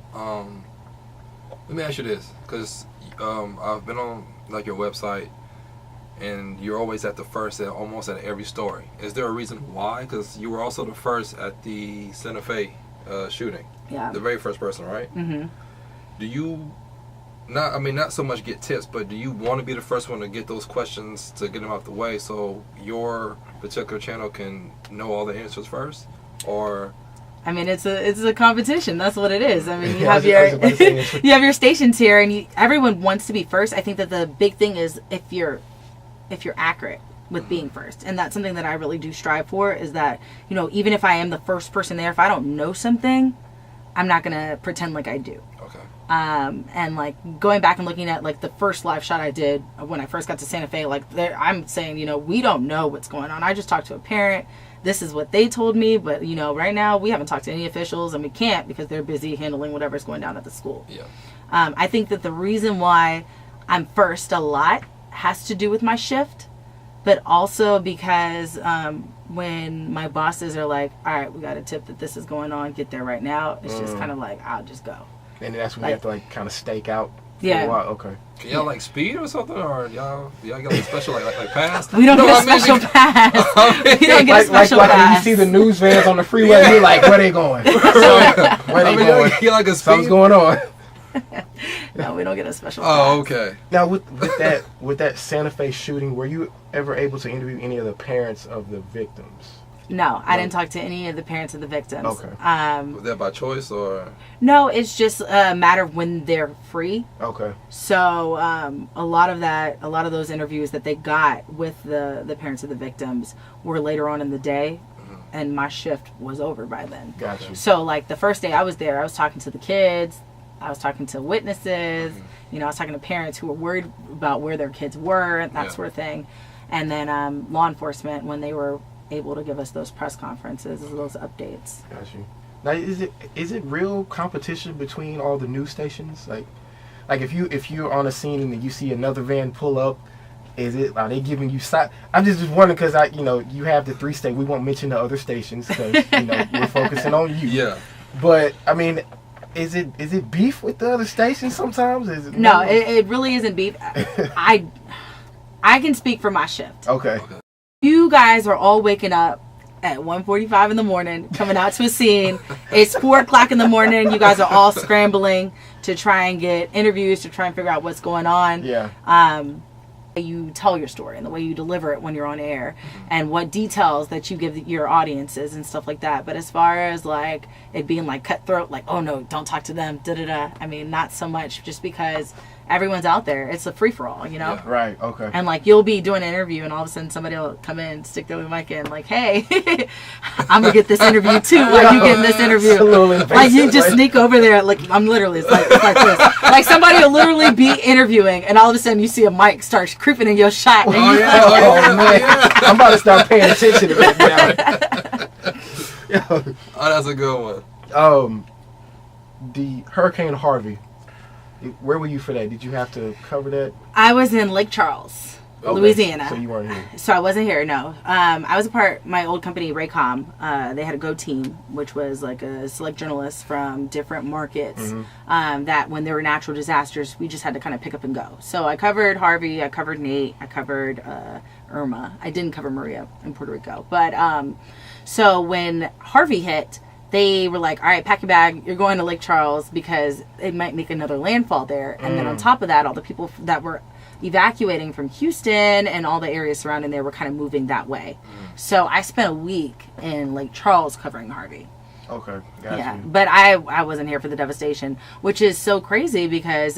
[SPEAKER 2] Let me ask you this, because I've been on like your website, and you're always at the first at almost at every story. Is there a reason why? Because you were also the first at the Santa Fe shooting.
[SPEAKER 5] Yeah.
[SPEAKER 2] The very first person, right? Mm-hmm. Do you not so much get tips, but do you want to be the first one to get those questions to get them out the way so your particular channel can know all the answers first? Or
[SPEAKER 5] I mean, it's a competition. That's what it is. I mean, you have your stations here, and everyone wants to be first. I think that the big thing is if you're accurate with being first, and that's something that I really do strive for, is that, you know, even if I am the first person there, if I don't know something, I'm not gonna pretend like I do.
[SPEAKER 2] Okay.
[SPEAKER 5] And like going back and looking at like the first live shot I did when I first got to Santa Fe, like I'm saying, you know, we don't know what's going on. I just talked to a parent. This is what they told me, but you know, right now we haven't talked to any officials, and we can't because they're busy handling whatever's going down at the school.
[SPEAKER 2] Yeah.
[SPEAKER 5] I think that the reason why I'm first a lot has to do with my shift, but also because when my bosses are like, all right, we got a tip that this is going on, get there right now, it's just kind of like, I'll just go.
[SPEAKER 3] And that's when you have to like kind of stake out for
[SPEAKER 5] a
[SPEAKER 3] while. Okay.
[SPEAKER 2] Can y'all like speed or something, or y'all got like special like pass?
[SPEAKER 5] We don't get a special pass. We don't get a special pass.
[SPEAKER 3] Like when you see the news vans on the freeway, you're like, where they going? Where they going?
[SPEAKER 2] You like a speed?
[SPEAKER 3] Something's going on.
[SPEAKER 5] No, we don't get a special pass.
[SPEAKER 2] Oh, okay.
[SPEAKER 3] Now with that Santa Fe shooting, were you ever able to interview any of the parents of the victims?
[SPEAKER 5] No, I didn't talk to any of the parents of the victims.
[SPEAKER 3] Okay.
[SPEAKER 2] Was that by choice or?
[SPEAKER 5] No, it's just a matter of when they're free.
[SPEAKER 3] Okay.
[SPEAKER 5] So a lot of those interviews that they got with the parents of the victims were later on in the day, and my shift was over by then.
[SPEAKER 3] Gotcha.
[SPEAKER 5] So like the first day I was there, I was talking to the kids. I was talking to witnesses, you know, I was talking to parents who were worried about where their kids were, that sort of thing. And then law enforcement, when they were able to give us those press conferences, those updates.
[SPEAKER 3] Got you. Now, is it real competition between all the news stations? Like if you're on a scene and you see another van pull up, Are they giving you side? I'm just wondering because you have the 3 states. We won't mention the other stations because we're focusing on you.
[SPEAKER 2] Yeah.
[SPEAKER 3] But I mean, is it beef with the other stations sometimes? Is it
[SPEAKER 5] No, it really isn't beef. I can speak for my shift.
[SPEAKER 3] Okay.
[SPEAKER 5] You guys are all waking up at 1:45 in the morning, coming out to a scene. It's 4 o'clock in the morning. You guys are all scrambling to try and get interviews, to try and figure out what's going on.
[SPEAKER 3] Yeah.
[SPEAKER 5] You tell your story and the way you deliver it when you're on air, and what details that you give your audiences and stuff like that. But as far as like it being like cutthroat, like, oh no, don't talk to them, I mean, not so much, just because everyone's out there. It's a free-for-all,
[SPEAKER 2] Yeah.
[SPEAKER 3] Right. Okay.
[SPEAKER 5] And like you'll be doing an interview and all of a sudden somebody will come in, stick their mic in, like, hey, I'm gonna get this interview too while you getting this interview. Like you just sneak over there, like I'm literally it's like this. Like somebody will literally be interviewing and all of a sudden you see a mic starts creeping in your shot. And
[SPEAKER 3] Man. I'm about to start paying attention to that now.
[SPEAKER 2] Oh, that's a good one.
[SPEAKER 3] The Hurricane Harvey. Where were you for that? Did you have to cover that?
[SPEAKER 5] I was in Lake Charles,
[SPEAKER 3] Okay.
[SPEAKER 5] Louisiana.
[SPEAKER 3] So you weren't here.
[SPEAKER 5] So I wasn't here, no. I was a part, my old company, Raycom, they had a Go team, which was like a select journalists from different markets that when there were natural disasters, we just had to kind of pick up and go. So I covered Harvey, I covered Nate, I covered Irma. I didn't cover Maria in Puerto Rico. But so when Harvey hit, they were like, all right, pack your bag. You're going to Lake Charles because it might make another landfall there. And then on top of that, all the people that were evacuating from Houston and all the areas surrounding there were kind of moving that way. So I spent a week in Lake Charles covering Harvey.
[SPEAKER 3] Okay. Gotcha.
[SPEAKER 5] Yeah, but I wasn't here for the devastation, which is so crazy because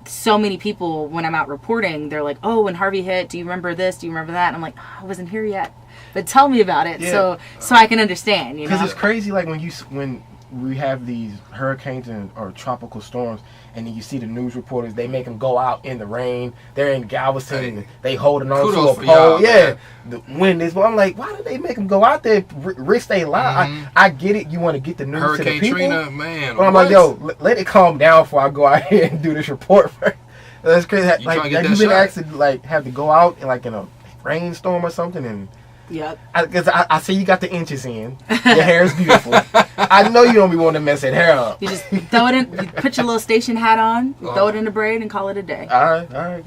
[SPEAKER 5] so many people, when I'm out reporting, they're like, oh, when Harvey hit, do you remember this? Do you remember that? And I'm like, oh, I wasn't here yet. But tell me about it, so I can understand.
[SPEAKER 3] Because it's crazy, like when we have these hurricanes or tropical storms, and then you see the news reporters, they make them go out in the rain. They're in Galveston, and they holding on to a pole. Yeah, the wind is. Well, I'm like, why do they make them go out there, risk their life? I get it. You want to get the news
[SPEAKER 2] Hurricane
[SPEAKER 3] to the people.
[SPEAKER 2] Trina, man.
[SPEAKER 3] But I'm like, yo, let it calm down before I go out here and do this report. That's crazy. Like, have you been asked to like have to go out in a rainstorm or something and.
[SPEAKER 5] Yep.
[SPEAKER 3] Because I see you got the inches in. Your hair is beautiful. I know you don't be wanting to mess that hair up.
[SPEAKER 5] You just throw it in, you put your little station hat on, throw it in the braid, and call it a day.
[SPEAKER 3] All right.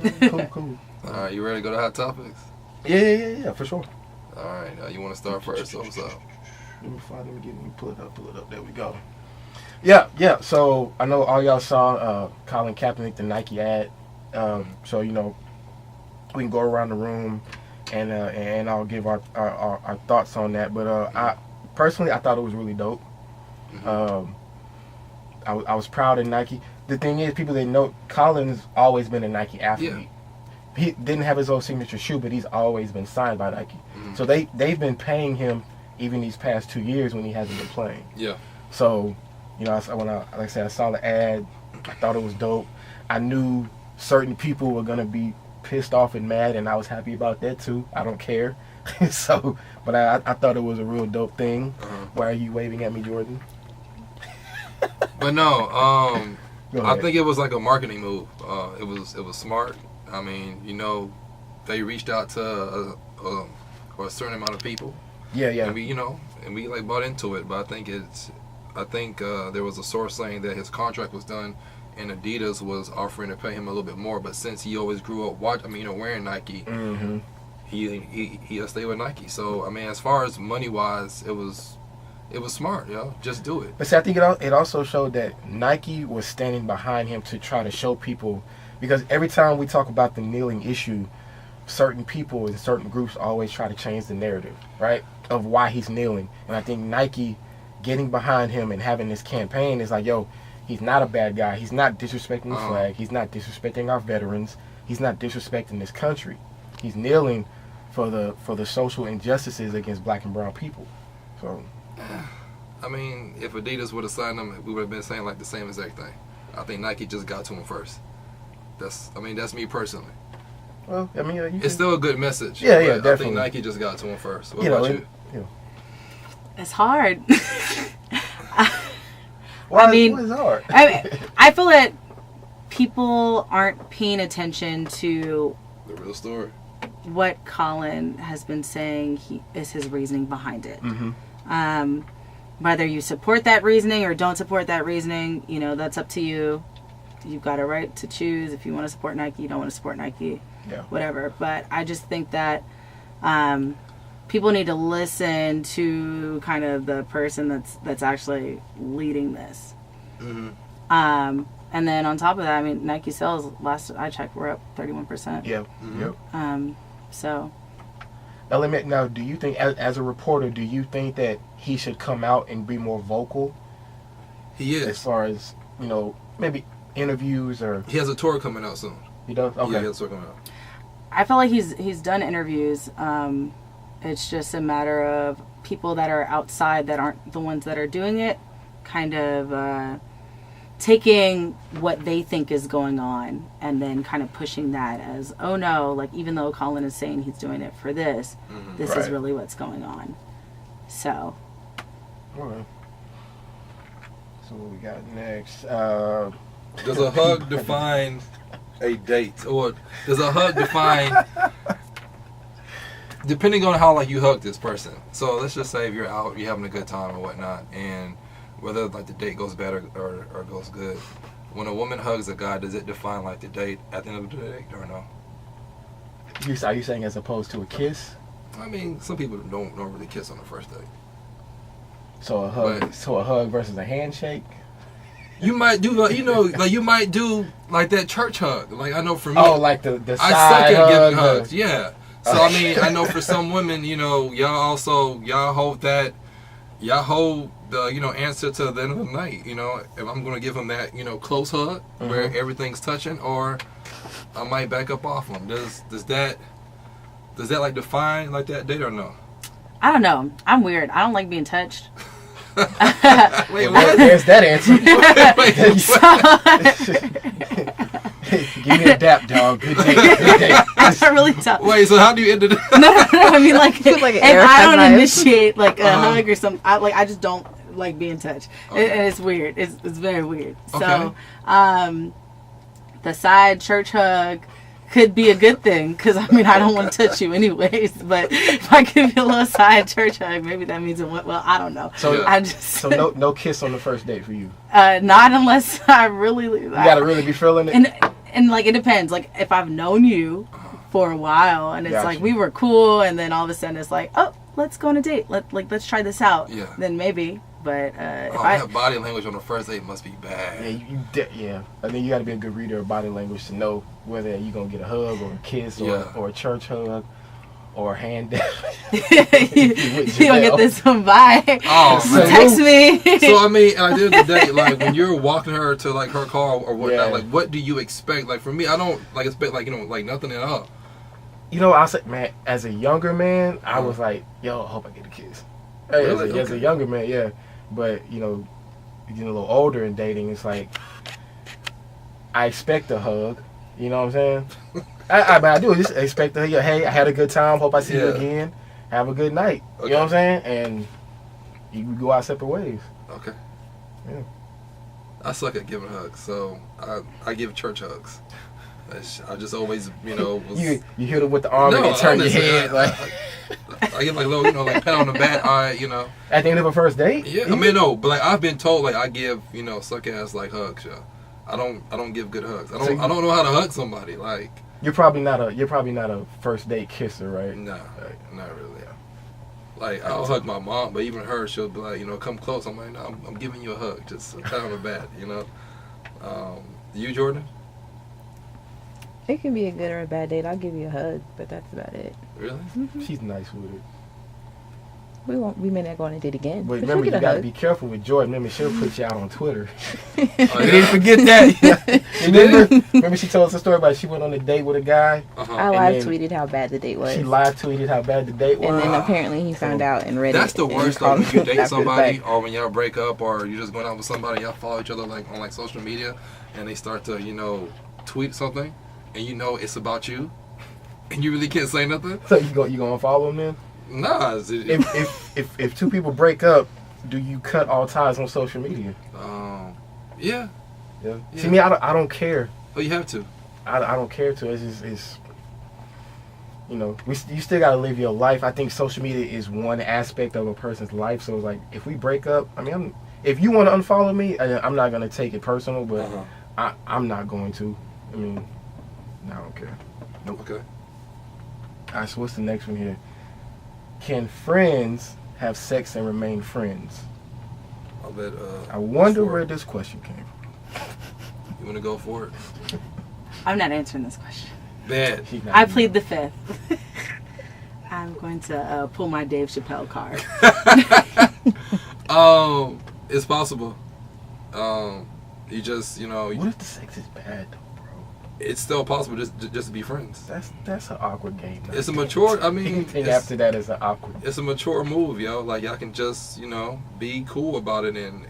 [SPEAKER 3] Cool.
[SPEAKER 2] All right, you ready to go to Hot Topics?
[SPEAKER 3] Yeah, for sure.
[SPEAKER 2] All right, you want to start first? So what's up?
[SPEAKER 3] Let me pull it up. There we go. Yeah. So I know all y'all saw Colin Kaepernick, the Nike ad. So we can go around the room. And I'll give our thoughts on that. But I personally thought it was really dope. I was proud of Nike. The thing is, people didn't know Colin's always been a Nike athlete.
[SPEAKER 2] Yeah. He
[SPEAKER 3] didn't have his own signature shoe, but he's always been signed by Nike. So they've been paying him even these past 2 years when he hasn't been playing.
[SPEAKER 2] Yeah.
[SPEAKER 3] So I saw the ad, I thought it was dope. I knew certain people were gonna be pissed off and mad, and I was happy about that too. I don't care. But I thought it was a real dope thing. Why are you waving at me, Jordan?
[SPEAKER 2] But no, I think it was like a marketing move. It was smart. I mean, they reached out to a certain amount of people. Yeah. And we like bought into it. But I think there was a source saying that his contract was done. And Adidas was offering to pay him a little bit more, but since he always grew up wearing Nike, he'll stay with Nike. So I mean, as far as money wise, it was smart, just do it.
[SPEAKER 3] But see, I think it also showed that Nike was standing behind him to try to show people, because every time we talk about the kneeling issue, certain people and certain groups always try to change the narrative, right, of why he's kneeling. And I think Nike getting behind him and having this campaign is like, yo, he's not a bad guy. He's not disrespecting the flag. He's not disrespecting our veterans. He's not disrespecting this country. He's kneeling for the social injustices against black and brown people. So,
[SPEAKER 2] I mean, if Adidas would have signed him, we would have been saying like the same exact thing. I think Nike just got to him first. That's me personally.
[SPEAKER 3] Well, I mean,
[SPEAKER 2] it's still a good message.
[SPEAKER 3] Yeah, definitely.
[SPEAKER 2] I think Nike just got to him first. What about you?
[SPEAKER 5] It's hard.
[SPEAKER 3] Why is hard?
[SPEAKER 5] I feel that people aren't paying attention to
[SPEAKER 2] The real story.
[SPEAKER 5] what Colin has been saying is his reasoning behind it.
[SPEAKER 3] Mm-hmm.
[SPEAKER 5] Whether you support that reasoning or don't support that reasoning, you know, that's up to you. You've got a right to choose if you want to support Nike, you don't want to support Nike, whatever. But I just think that people need to listen to kind of the person that's actually leading this.
[SPEAKER 2] Mm-hmm.
[SPEAKER 5] And then on top of that, I mean, Nike sales, last I checked, were up 31%.
[SPEAKER 3] Yeah.
[SPEAKER 2] Mm-hmm.
[SPEAKER 3] Yep.
[SPEAKER 5] So.
[SPEAKER 3] Now, do you think, as a reporter, do you think that he should come out and be more vocal?
[SPEAKER 2] He is.
[SPEAKER 3] As far as, you know, maybe interviews or...
[SPEAKER 2] He has a tour coming out soon.
[SPEAKER 3] He does? Okay.
[SPEAKER 2] Yeah, he has a tour coming out.
[SPEAKER 5] I feel like he's done interviews. It's just a matter of people that are outside that aren't the ones that are doing it, kind of taking what they think is going on and then kind of pushing that as, oh no, like even though Colin is saying he's doing it for this, this is really what's going on. So.
[SPEAKER 3] All right. So what we got next?
[SPEAKER 2] Does a hug define a date, or does a hug define, depending on how like you hug this person? So let's just say if you're out, you're having a good time or whatnot, and whether like the date goes bad or goes good, when a woman hugs a guy, does it define like the date at the end of the date or no?
[SPEAKER 3] Are you saying as opposed to a kiss?
[SPEAKER 2] I mean, some people don't really kiss on the first date.
[SPEAKER 3] So a hug versus a handshake?
[SPEAKER 2] You might do, like, you know, like you might do like that church hug. Like I know for me.
[SPEAKER 3] Oh, like the side
[SPEAKER 2] I suck at
[SPEAKER 3] hug,
[SPEAKER 2] giving hugs. Yeah. So I mean, I know for some women, you know, y'all hold the, you know, answer to the end of the night. You know, if I'm gonna give him that, you know, close hug where everything's touching, or I might back up off him. Does that like define like that date or no?
[SPEAKER 5] I don't know. I'm weird. I don't like being touched.
[SPEAKER 2] Wait, what?
[SPEAKER 3] There's that answer. Give me a dap, dog. Good day. Good day.
[SPEAKER 5] That's really tough.
[SPEAKER 2] Wait, so how do you end it?
[SPEAKER 5] No. I mean, like, if
[SPEAKER 7] like an
[SPEAKER 5] I don't
[SPEAKER 7] knife.
[SPEAKER 5] initiate like a hug or something, I just don't like being touched.
[SPEAKER 2] Okay.
[SPEAKER 5] And it's weird. It's very weird.
[SPEAKER 2] Okay.
[SPEAKER 5] So, the side church hug could be a good thing, because I mean, I don't want to touch you anyways. But if I give you a little side church hug, maybe that means it went well. I don't know.
[SPEAKER 3] So
[SPEAKER 5] I just
[SPEAKER 3] so no kiss on the first date for you.
[SPEAKER 5] not unless I really. You
[SPEAKER 3] gotta really be feeling it.
[SPEAKER 5] And like, it depends. Like, if I've known you for a while and it's
[SPEAKER 3] Gotcha.
[SPEAKER 5] like we were cool, and then all of a sudden it's like, oh, let's go on a date. Let's try this out.
[SPEAKER 2] Yeah.
[SPEAKER 5] Then maybe. But if
[SPEAKER 2] That body language on the first date must be bad.
[SPEAKER 3] Yeah. I think you got to be a good reader of body language to know whether you're gonna get a hug or a kiss or a church hug or a hand down.
[SPEAKER 5] you don't get this one, bye.
[SPEAKER 2] Oh,
[SPEAKER 3] So
[SPEAKER 2] man.
[SPEAKER 5] Text me.
[SPEAKER 2] So I mean, at the end of the day, like when you're walking her to like her car or whatnot,
[SPEAKER 3] Yeah.
[SPEAKER 2] like what do you expect? Like for me, I don't like expect like, you know, like nothing at all.
[SPEAKER 3] You know, I said, man, as a younger man, I was like, yo, I hope I get a kiss. Hey,
[SPEAKER 2] Really?
[SPEAKER 3] as a younger man, yeah. But, you know, getting a little older in dating, it's like, I expect a hug. You know what I'm saying? I do just expect to hear, hey, I had a good time. Hope I see you again. Have a good night.
[SPEAKER 2] Okay.
[SPEAKER 3] You know what I'm saying? And you go our separate ways.
[SPEAKER 2] Okay.
[SPEAKER 3] Yeah.
[SPEAKER 2] I suck at giving hugs, so I give church hugs. I just always, you know, was,
[SPEAKER 3] You hit it with the arm and then turn your
[SPEAKER 2] honestly,
[SPEAKER 3] head. Like
[SPEAKER 2] I get like little, you know, like pat on the back, all right, you know.
[SPEAKER 3] at the end of a first date?
[SPEAKER 2] Yeah, I mean no, but like I've been told like I give, you know, suck ass like hugs, yeah. I don't give good hugs. I don't know how to hug somebody. Like
[SPEAKER 3] You're probably not a first date kisser, right?
[SPEAKER 2] nah, not really. Like I'll hug my mom, but even her, she'll be like, you know, come close. I'm like, no, I'm giving you a hug, just a pat on the back, you know. You, Jordan?
[SPEAKER 7] It can be a good or a bad date. I'll give you a hug, but that's about it.
[SPEAKER 2] Really?
[SPEAKER 3] She's nice with it.
[SPEAKER 7] We may not go on a date again.
[SPEAKER 3] But
[SPEAKER 7] But
[SPEAKER 3] remember,
[SPEAKER 7] she'll
[SPEAKER 3] you
[SPEAKER 7] get a
[SPEAKER 3] gotta
[SPEAKER 7] hug.
[SPEAKER 3] be careful with Jordan. Remember, she'll put you out on Twitter.
[SPEAKER 2] Oh,
[SPEAKER 3] Didn't forget that. Remember, she told us a story about she went on a date with a guy.
[SPEAKER 2] Uh-huh.
[SPEAKER 7] I
[SPEAKER 3] And
[SPEAKER 7] live
[SPEAKER 3] then
[SPEAKER 7] tweeted how bad the date was.
[SPEAKER 3] She live tweeted how bad the date was.
[SPEAKER 7] And then apparently he found out and read
[SPEAKER 2] That's
[SPEAKER 7] it.
[SPEAKER 2] the
[SPEAKER 7] and
[SPEAKER 2] worst though,
[SPEAKER 7] called
[SPEAKER 2] when you
[SPEAKER 7] me
[SPEAKER 2] date
[SPEAKER 7] after the
[SPEAKER 2] somebody
[SPEAKER 7] fact.
[SPEAKER 2] or when y'all break up or you're just going out with somebody, y'all follow each other like on like social media and they start to, you know, tweet something and you know it's about you and you really can't say nothing.
[SPEAKER 3] So you gonna follow him then?
[SPEAKER 2] Nah.
[SPEAKER 3] If two people break up, do you cut all ties on social media?
[SPEAKER 2] Yeah.
[SPEAKER 3] Yeah.
[SPEAKER 2] Yeah.
[SPEAKER 3] See me, I don't care.
[SPEAKER 2] But you have to.
[SPEAKER 3] I don't care to. It's you know, you still gotta live your life. I think social media is one aspect of a person's life. So it's like, if we break up, I mean, if you want to unfollow me, I'm not gonna take it personal, but I'm not going to. I mean, I don't care. Nope.
[SPEAKER 2] Okay.
[SPEAKER 3] All right, so what's the next one here? Can friends have sex and remain friends?
[SPEAKER 2] I'll bet.
[SPEAKER 3] I wonder where this question came from.
[SPEAKER 2] You want to go for it?
[SPEAKER 5] I'm not answering this question.
[SPEAKER 2] Bad.
[SPEAKER 5] I plead the fifth. I'm going to pull my Dave Chappelle card.
[SPEAKER 3] It's possible.
[SPEAKER 2] You just, you know.
[SPEAKER 3] What if the sex is bad though, bro?
[SPEAKER 2] It's still possible just to be friends.
[SPEAKER 3] That's an awkward game. Though.
[SPEAKER 2] It's a mature. I mean,
[SPEAKER 3] anything after that is an awkward.
[SPEAKER 2] It's a mature move, yo. Like y'all can just, you know, be cool about it and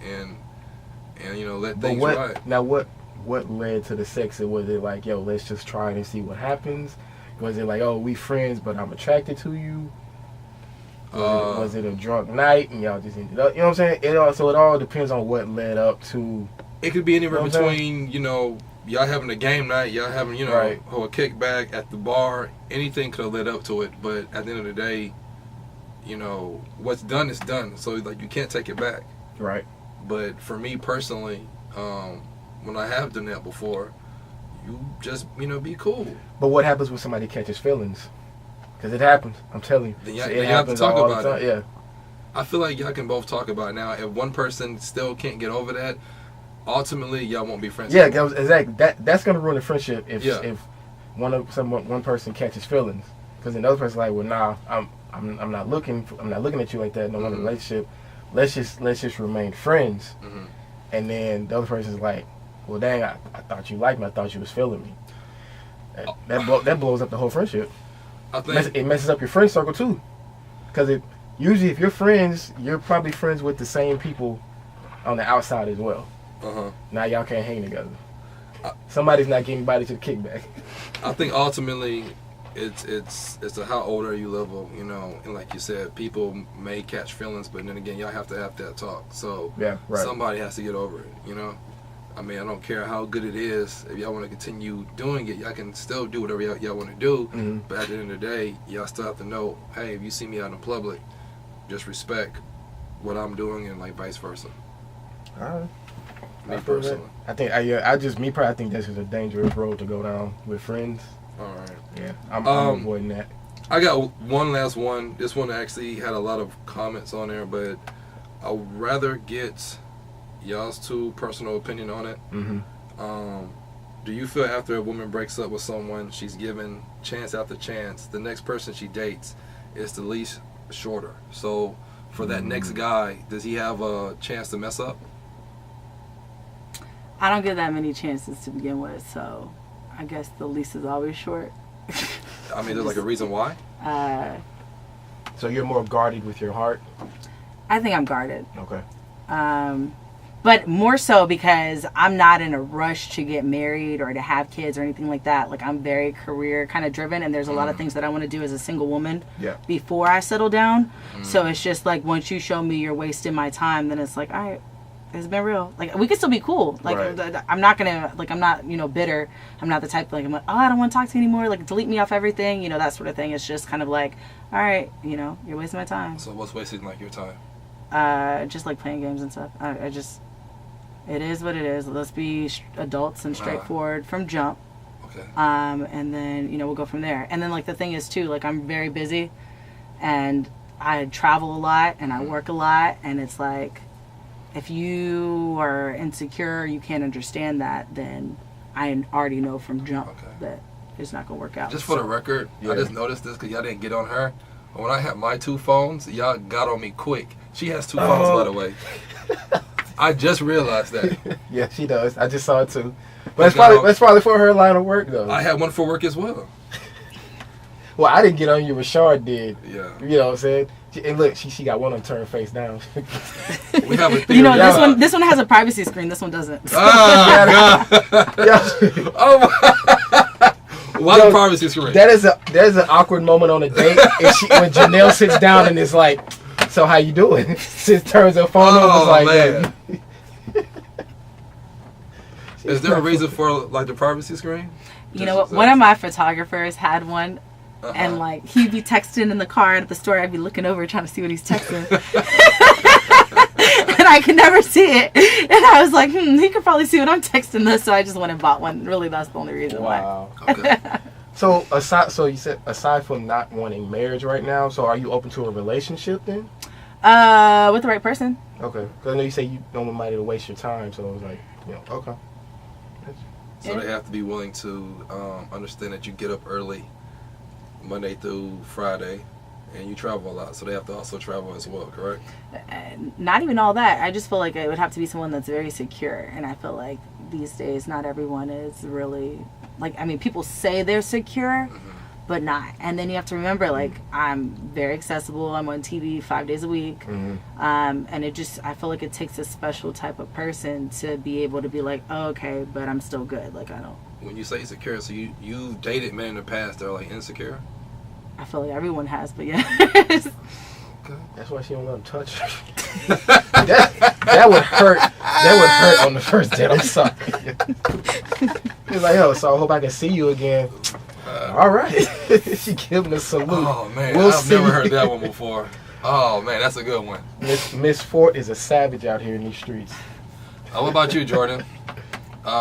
[SPEAKER 2] you know let things ride.
[SPEAKER 3] Now what led to the sex? Was it like, yo, let's just try it and see what happens? Was it like, oh, we friends, but I'm attracted to you? Was it a drunk night and y'all just ended up? You know what I'm saying? It all depends on what led up to.
[SPEAKER 2] It could be anywhere between, you know, y'all having a game night, y'all having, you know, or a kickback at the bar. Anything could have led up to it, but at the end of the day, you know, what's done is done. So like you can't take it back.
[SPEAKER 3] Right.
[SPEAKER 2] But for me personally, when I have done that before, you just, you know, be cool.
[SPEAKER 3] But what happens when somebody catches feelings? Because it happens. I'm telling you.
[SPEAKER 2] Then
[SPEAKER 3] it
[SPEAKER 2] have to talk about it.
[SPEAKER 3] Yeah.
[SPEAKER 2] I feel like y'all can both talk about it now. If one person still can't get over that, ultimately y'all won't be friends.
[SPEAKER 3] Yeah, exactly. That's gonna ruin the friendship if one person catches feelings, because then the other person's like, well, nah, I'm not looking at you like that. No one in a relationship. Let's just remain friends.
[SPEAKER 2] Mm-hmm.
[SPEAKER 3] And then the other person's like, well, dang, I thought you liked me. I thought you was feeling me. That blows up the whole friendship.
[SPEAKER 2] I think
[SPEAKER 3] it messes up your friend circle too, because usually if you're friends, you're probably friends with the same people on the outside as well. Now y'all can't hang together. Somebody's not getting body to the kickback.
[SPEAKER 2] I think ultimately it's a how old are you level, you know, and like you said, people may catch feelings, but then again, y'all have to have that talk. So somebody has to get over it, you know. I mean, I don't care how good it is. If y'all want to continue doing it, y'all can still do whatever y'all want to do. Mm-hmm. But at the end of the day, y'all still have to know, hey, if you see me out in public, just respect what I'm doing and like vice versa.
[SPEAKER 3] All right.
[SPEAKER 2] Me personally.
[SPEAKER 3] I think I think this is a dangerous road to go down with friends.
[SPEAKER 2] All right.
[SPEAKER 3] Yeah, I'm avoiding that.
[SPEAKER 2] I got one last one. This one actually had a lot of comments on there, but I'd rather get y'all's two personal opinion on it. Mm-hmm. Do you feel after a woman breaks up with someone, she's given chance after chance, the next person she dates is the least shorter? So for that next guy, does he have a chance to mess up?
[SPEAKER 5] I don't get that many chances to begin with, so I guess the least is always short.
[SPEAKER 2] I mean, there's like a reason why?
[SPEAKER 3] So you're more guarded with your heart?
[SPEAKER 5] I think I'm guarded.
[SPEAKER 3] Okay.
[SPEAKER 5] But more so because I'm not in a rush to get married or to have kids or anything like that. Like, I'm very career kind of driven, and there's a lot of things that I want to do as a single woman before I settle down. So it's just like, once you show me you're wasting my time, then it's like, all right, it's been real. Like, we could still be cool. Like, I'm not gonna, like, I'm not, you know, bitter. I'm not the type, like, I'm like, oh, I don't want to talk to you anymore. Like, delete me off everything, you know, that sort of thing. It's just kind of like, all right, you know, you're wasting my time.
[SPEAKER 2] So what's wasting, like, your time?
[SPEAKER 5] Just like playing games and stuff. I just, it is what it is. Let's be adults and straightforward from jump.
[SPEAKER 2] Okay.
[SPEAKER 5] And then, you know, we'll go from there. And then, like, the thing is too, like, I'm very busy, and I travel a lot, and I work a lot, and it's like, if you are insecure, you can't understand that, then I already know from jump that it's not gonna work out.
[SPEAKER 2] Just for the record, I just noticed this because y'all didn't get on her. When I had my two phones, y'all got on me quick. She has two phones, by the way. I just realized that.
[SPEAKER 3] Yeah, she does. I just saw it too. But that's probably for her line of work, though.
[SPEAKER 2] I had one for work as well.
[SPEAKER 3] Well, I didn't get on you. Rashard did.
[SPEAKER 2] Yeah.
[SPEAKER 3] You know what I'm saying? And look, she got one on turned face down.
[SPEAKER 2] We have a theory.
[SPEAKER 5] You know, this one has a privacy screen. This one doesn't.
[SPEAKER 2] Oh, God. Oh, why the privacy screen?
[SPEAKER 3] There's an awkward moment on a date when Janelle sits down and is like, so how you doing? She turns her phone over. Like,
[SPEAKER 2] man. Is there a reason for, like, the privacy screen?
[SPEAKER 5] You know what? One of my photographers had one, and like he'd be texting in the car at the store. I'd be looking over trying to see what he's texting. And I could never see it. And I was like, he could probably see what I'm texting this, so I just went and bought one. Really, that's the only reason why.
[SPEAKER 2] Okay.
[SPEAKER 3] So you said aside from not wanting marriage right now, so are you open to a relationship then?
[SPEAKER 5] With the right person.
[SPEAKER 3] Okay. Because I know you say you don't want somebody to waste your time, so I was like, okay.
[SPEAKER 2] So they have to be willing to understand that you get up early, Monday through Friday, and you travel a lot. So they have to also travel as well, correct?
[SPEAKER 5] Not even all that. I just feel like it would have to be someone that's very secure. And I feel like these days, not everyone is really, like, I mean, people say they're secure, but not. And then you have to remember, like, I'm very accessible. I'm on TV 5 days a week. And it just, I feel like it takes a special type of person to be able to be like, oh, okay, but I'm still good. Like, I don't. When
[SPEAKER 2] you say secure, so you've dated men in the past that are, like, insecure?
[SPEAKER 5] I feel like everyone has, but yeah.
[SPEAKER 3] Okay. That's why she don't let him touch her. that would hurt. That would hurt on the first date. I'm sorry. He's like, yo, so I hope I can see you again. All right. She give him a salute.
[SPEAKER 2] Oh, man. I've never heard that one before. Oh, man, that's a good one.
[SPEAKER 3] Miss Forte is a savage out here in these streets.
[SPEAKER 2] What about you, Jordan?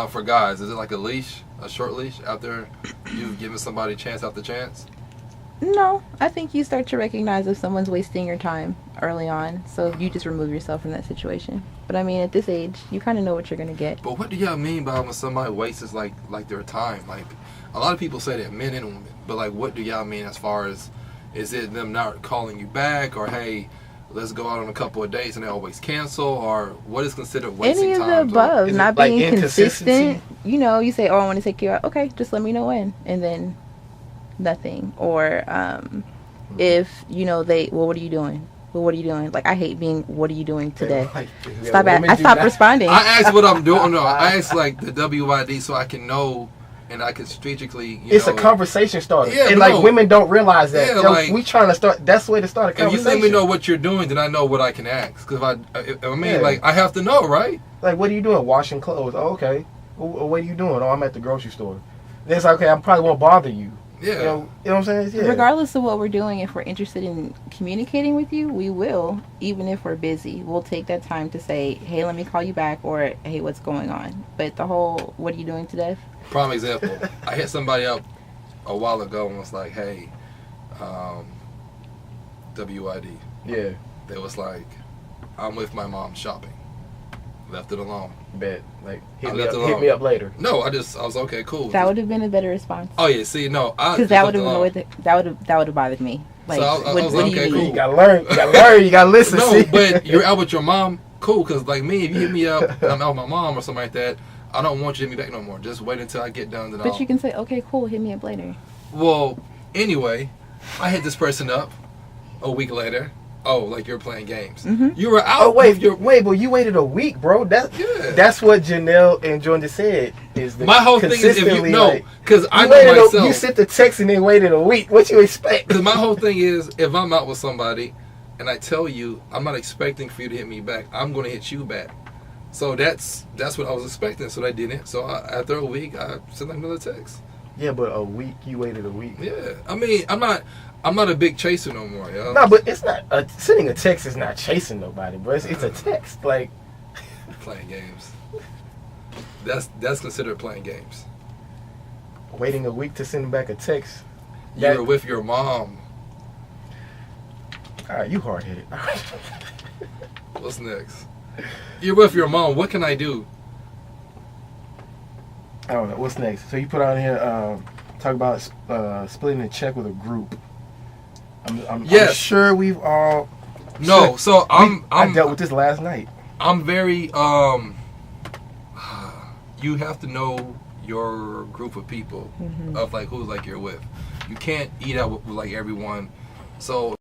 [SPEAKER 2] For guys, is it like a leash, a short leash after you've given somebody chance after chance?
[SPEAKER 7] No, I think you start to recognize if someone's wasting your time early on, so you just remove yourself from that situation. But I mean, at this age, you kind of know what you're gonna get.
[SPEAKER 2] But what do y'all mean by when somebody wastes like their time? Like, a lot of people say that, men and women, but like, what do y'all mean as far as, is it them not calling you back, or hey, let's go out on a couple of dates and they always cancel, or what is considered wasting time?
[SPEAKER 7] Any of the above, not being consistent. You know, you say, oh, I want to take you out. Okay, just let me know when, and then nothing. Or if what are you doing? Well, what are you doing? Like, I hate being, what are you doing today? I stopped responding.
[SPEAKER 2] I asked what I'm doing. No, I asked like the WYD so I can know and I can strategically.
[SPEAKER 3] It's a conversation starter. Yeah, and like women don't realize that. Yeah, like, we trying to start. That's the way to start a conversation.
[SPEAKER 2] If you let me know what you're doing, then I know what I can ask. Because like I have to know, right?
[SPEAKER 3] Like, what are you doing? Washing clothes. Oh, okay. Well, what are you doing? Oh, I'm at the grocery store. Then it's like, okay, I probably won't bother you.
[SPEAKER 2] Yeah.
[SPEAKER 3] You know what I'm saying? Yeah.
[SPEAKER 7] Regardless of what we're doing, if we're interested in communicating with you, we will, even if we're busy. We'll take that time to say, hey, let me call you back, or hey, what's going on? But the whole, what are you doing today?
[SPEAKER 2] Prime example. I hit somebody up a while ago and was like, hey, WID.
[SPEAKER 3] Yeah.
[SPEAKER 2] They was like, I'm with my mom shopping. Left it alone.
[SPEAKER 3] Bet. Like, hit me up later.
[SPEAKER 2] No, I was okay, cool.
[SPEAKER 7] That would have been a better response.
[SPEAKER 2] Oh yeah, see, no,
[SPEAKER 7] because that would have bothered me. Like,
[SPEAKER 2] so I was like, okay, cool.
[SPEAKER 3] You gotta learn. You gotta listen.
[SPEAKER 2] No, but you're out with your mom, cool. Because like me, if you hit me up, and I'm out with my mom or something like that, I don't want you to hit me back no more. Just wait until I get done.
[SPEAKER 7] But you can say, okay, cool, hit me up later.
[SPEAKER 2] Well, anyway, I hit this person up a week later. Oh, like you're playing games. Mm-hmm. You were out.
[SPEAKER 3] Oh wait, but you waited a week, bro. That's what Janelle and Jordan said.
[SPEAKER 2] My whole thing is if you know, because I know myself.
[SPEAKER 3] You sent the text and then waited a week. What you expect?
[SPEAKER 2] Because my whole thing is, if I'm out with somebody and I tell you, I'm not expecting for you to hit me back. I'm going to hit you back. So that's what I was expecting. So they didn't. So after a week, I sent another text.
[SPEAKER 3] Yeah, but a week, you waited a week.
[SPEAKER 2] Yeah, I mean, I'm not a big chaser no more, yo.
[SPEAKER 3] No, but it's not sending a text is not chasing nobody, bro. It's a text, like
[SPEAKER 2] playing games. That's considered playing games.
[SPEAKER 3] Waiting a week to send back a text.
[SPEAKER 2] You were with your mom.
[SPEAKER 3] All right, you hard headed.
[SPEAKER 2] What's next? You're with your mom. What can I do?
[SPEAKER 3] I don't know. What's next? So you put on here talk about splitting a check with a group. I'm sure we've all.
[SPEAKER 2] No, so
[SPEAKER 3] I dealt with this last night.
[SPEAKER 2] I'm very you have to know your group of people of like who's like you're with. You can't eat out with like everyone. So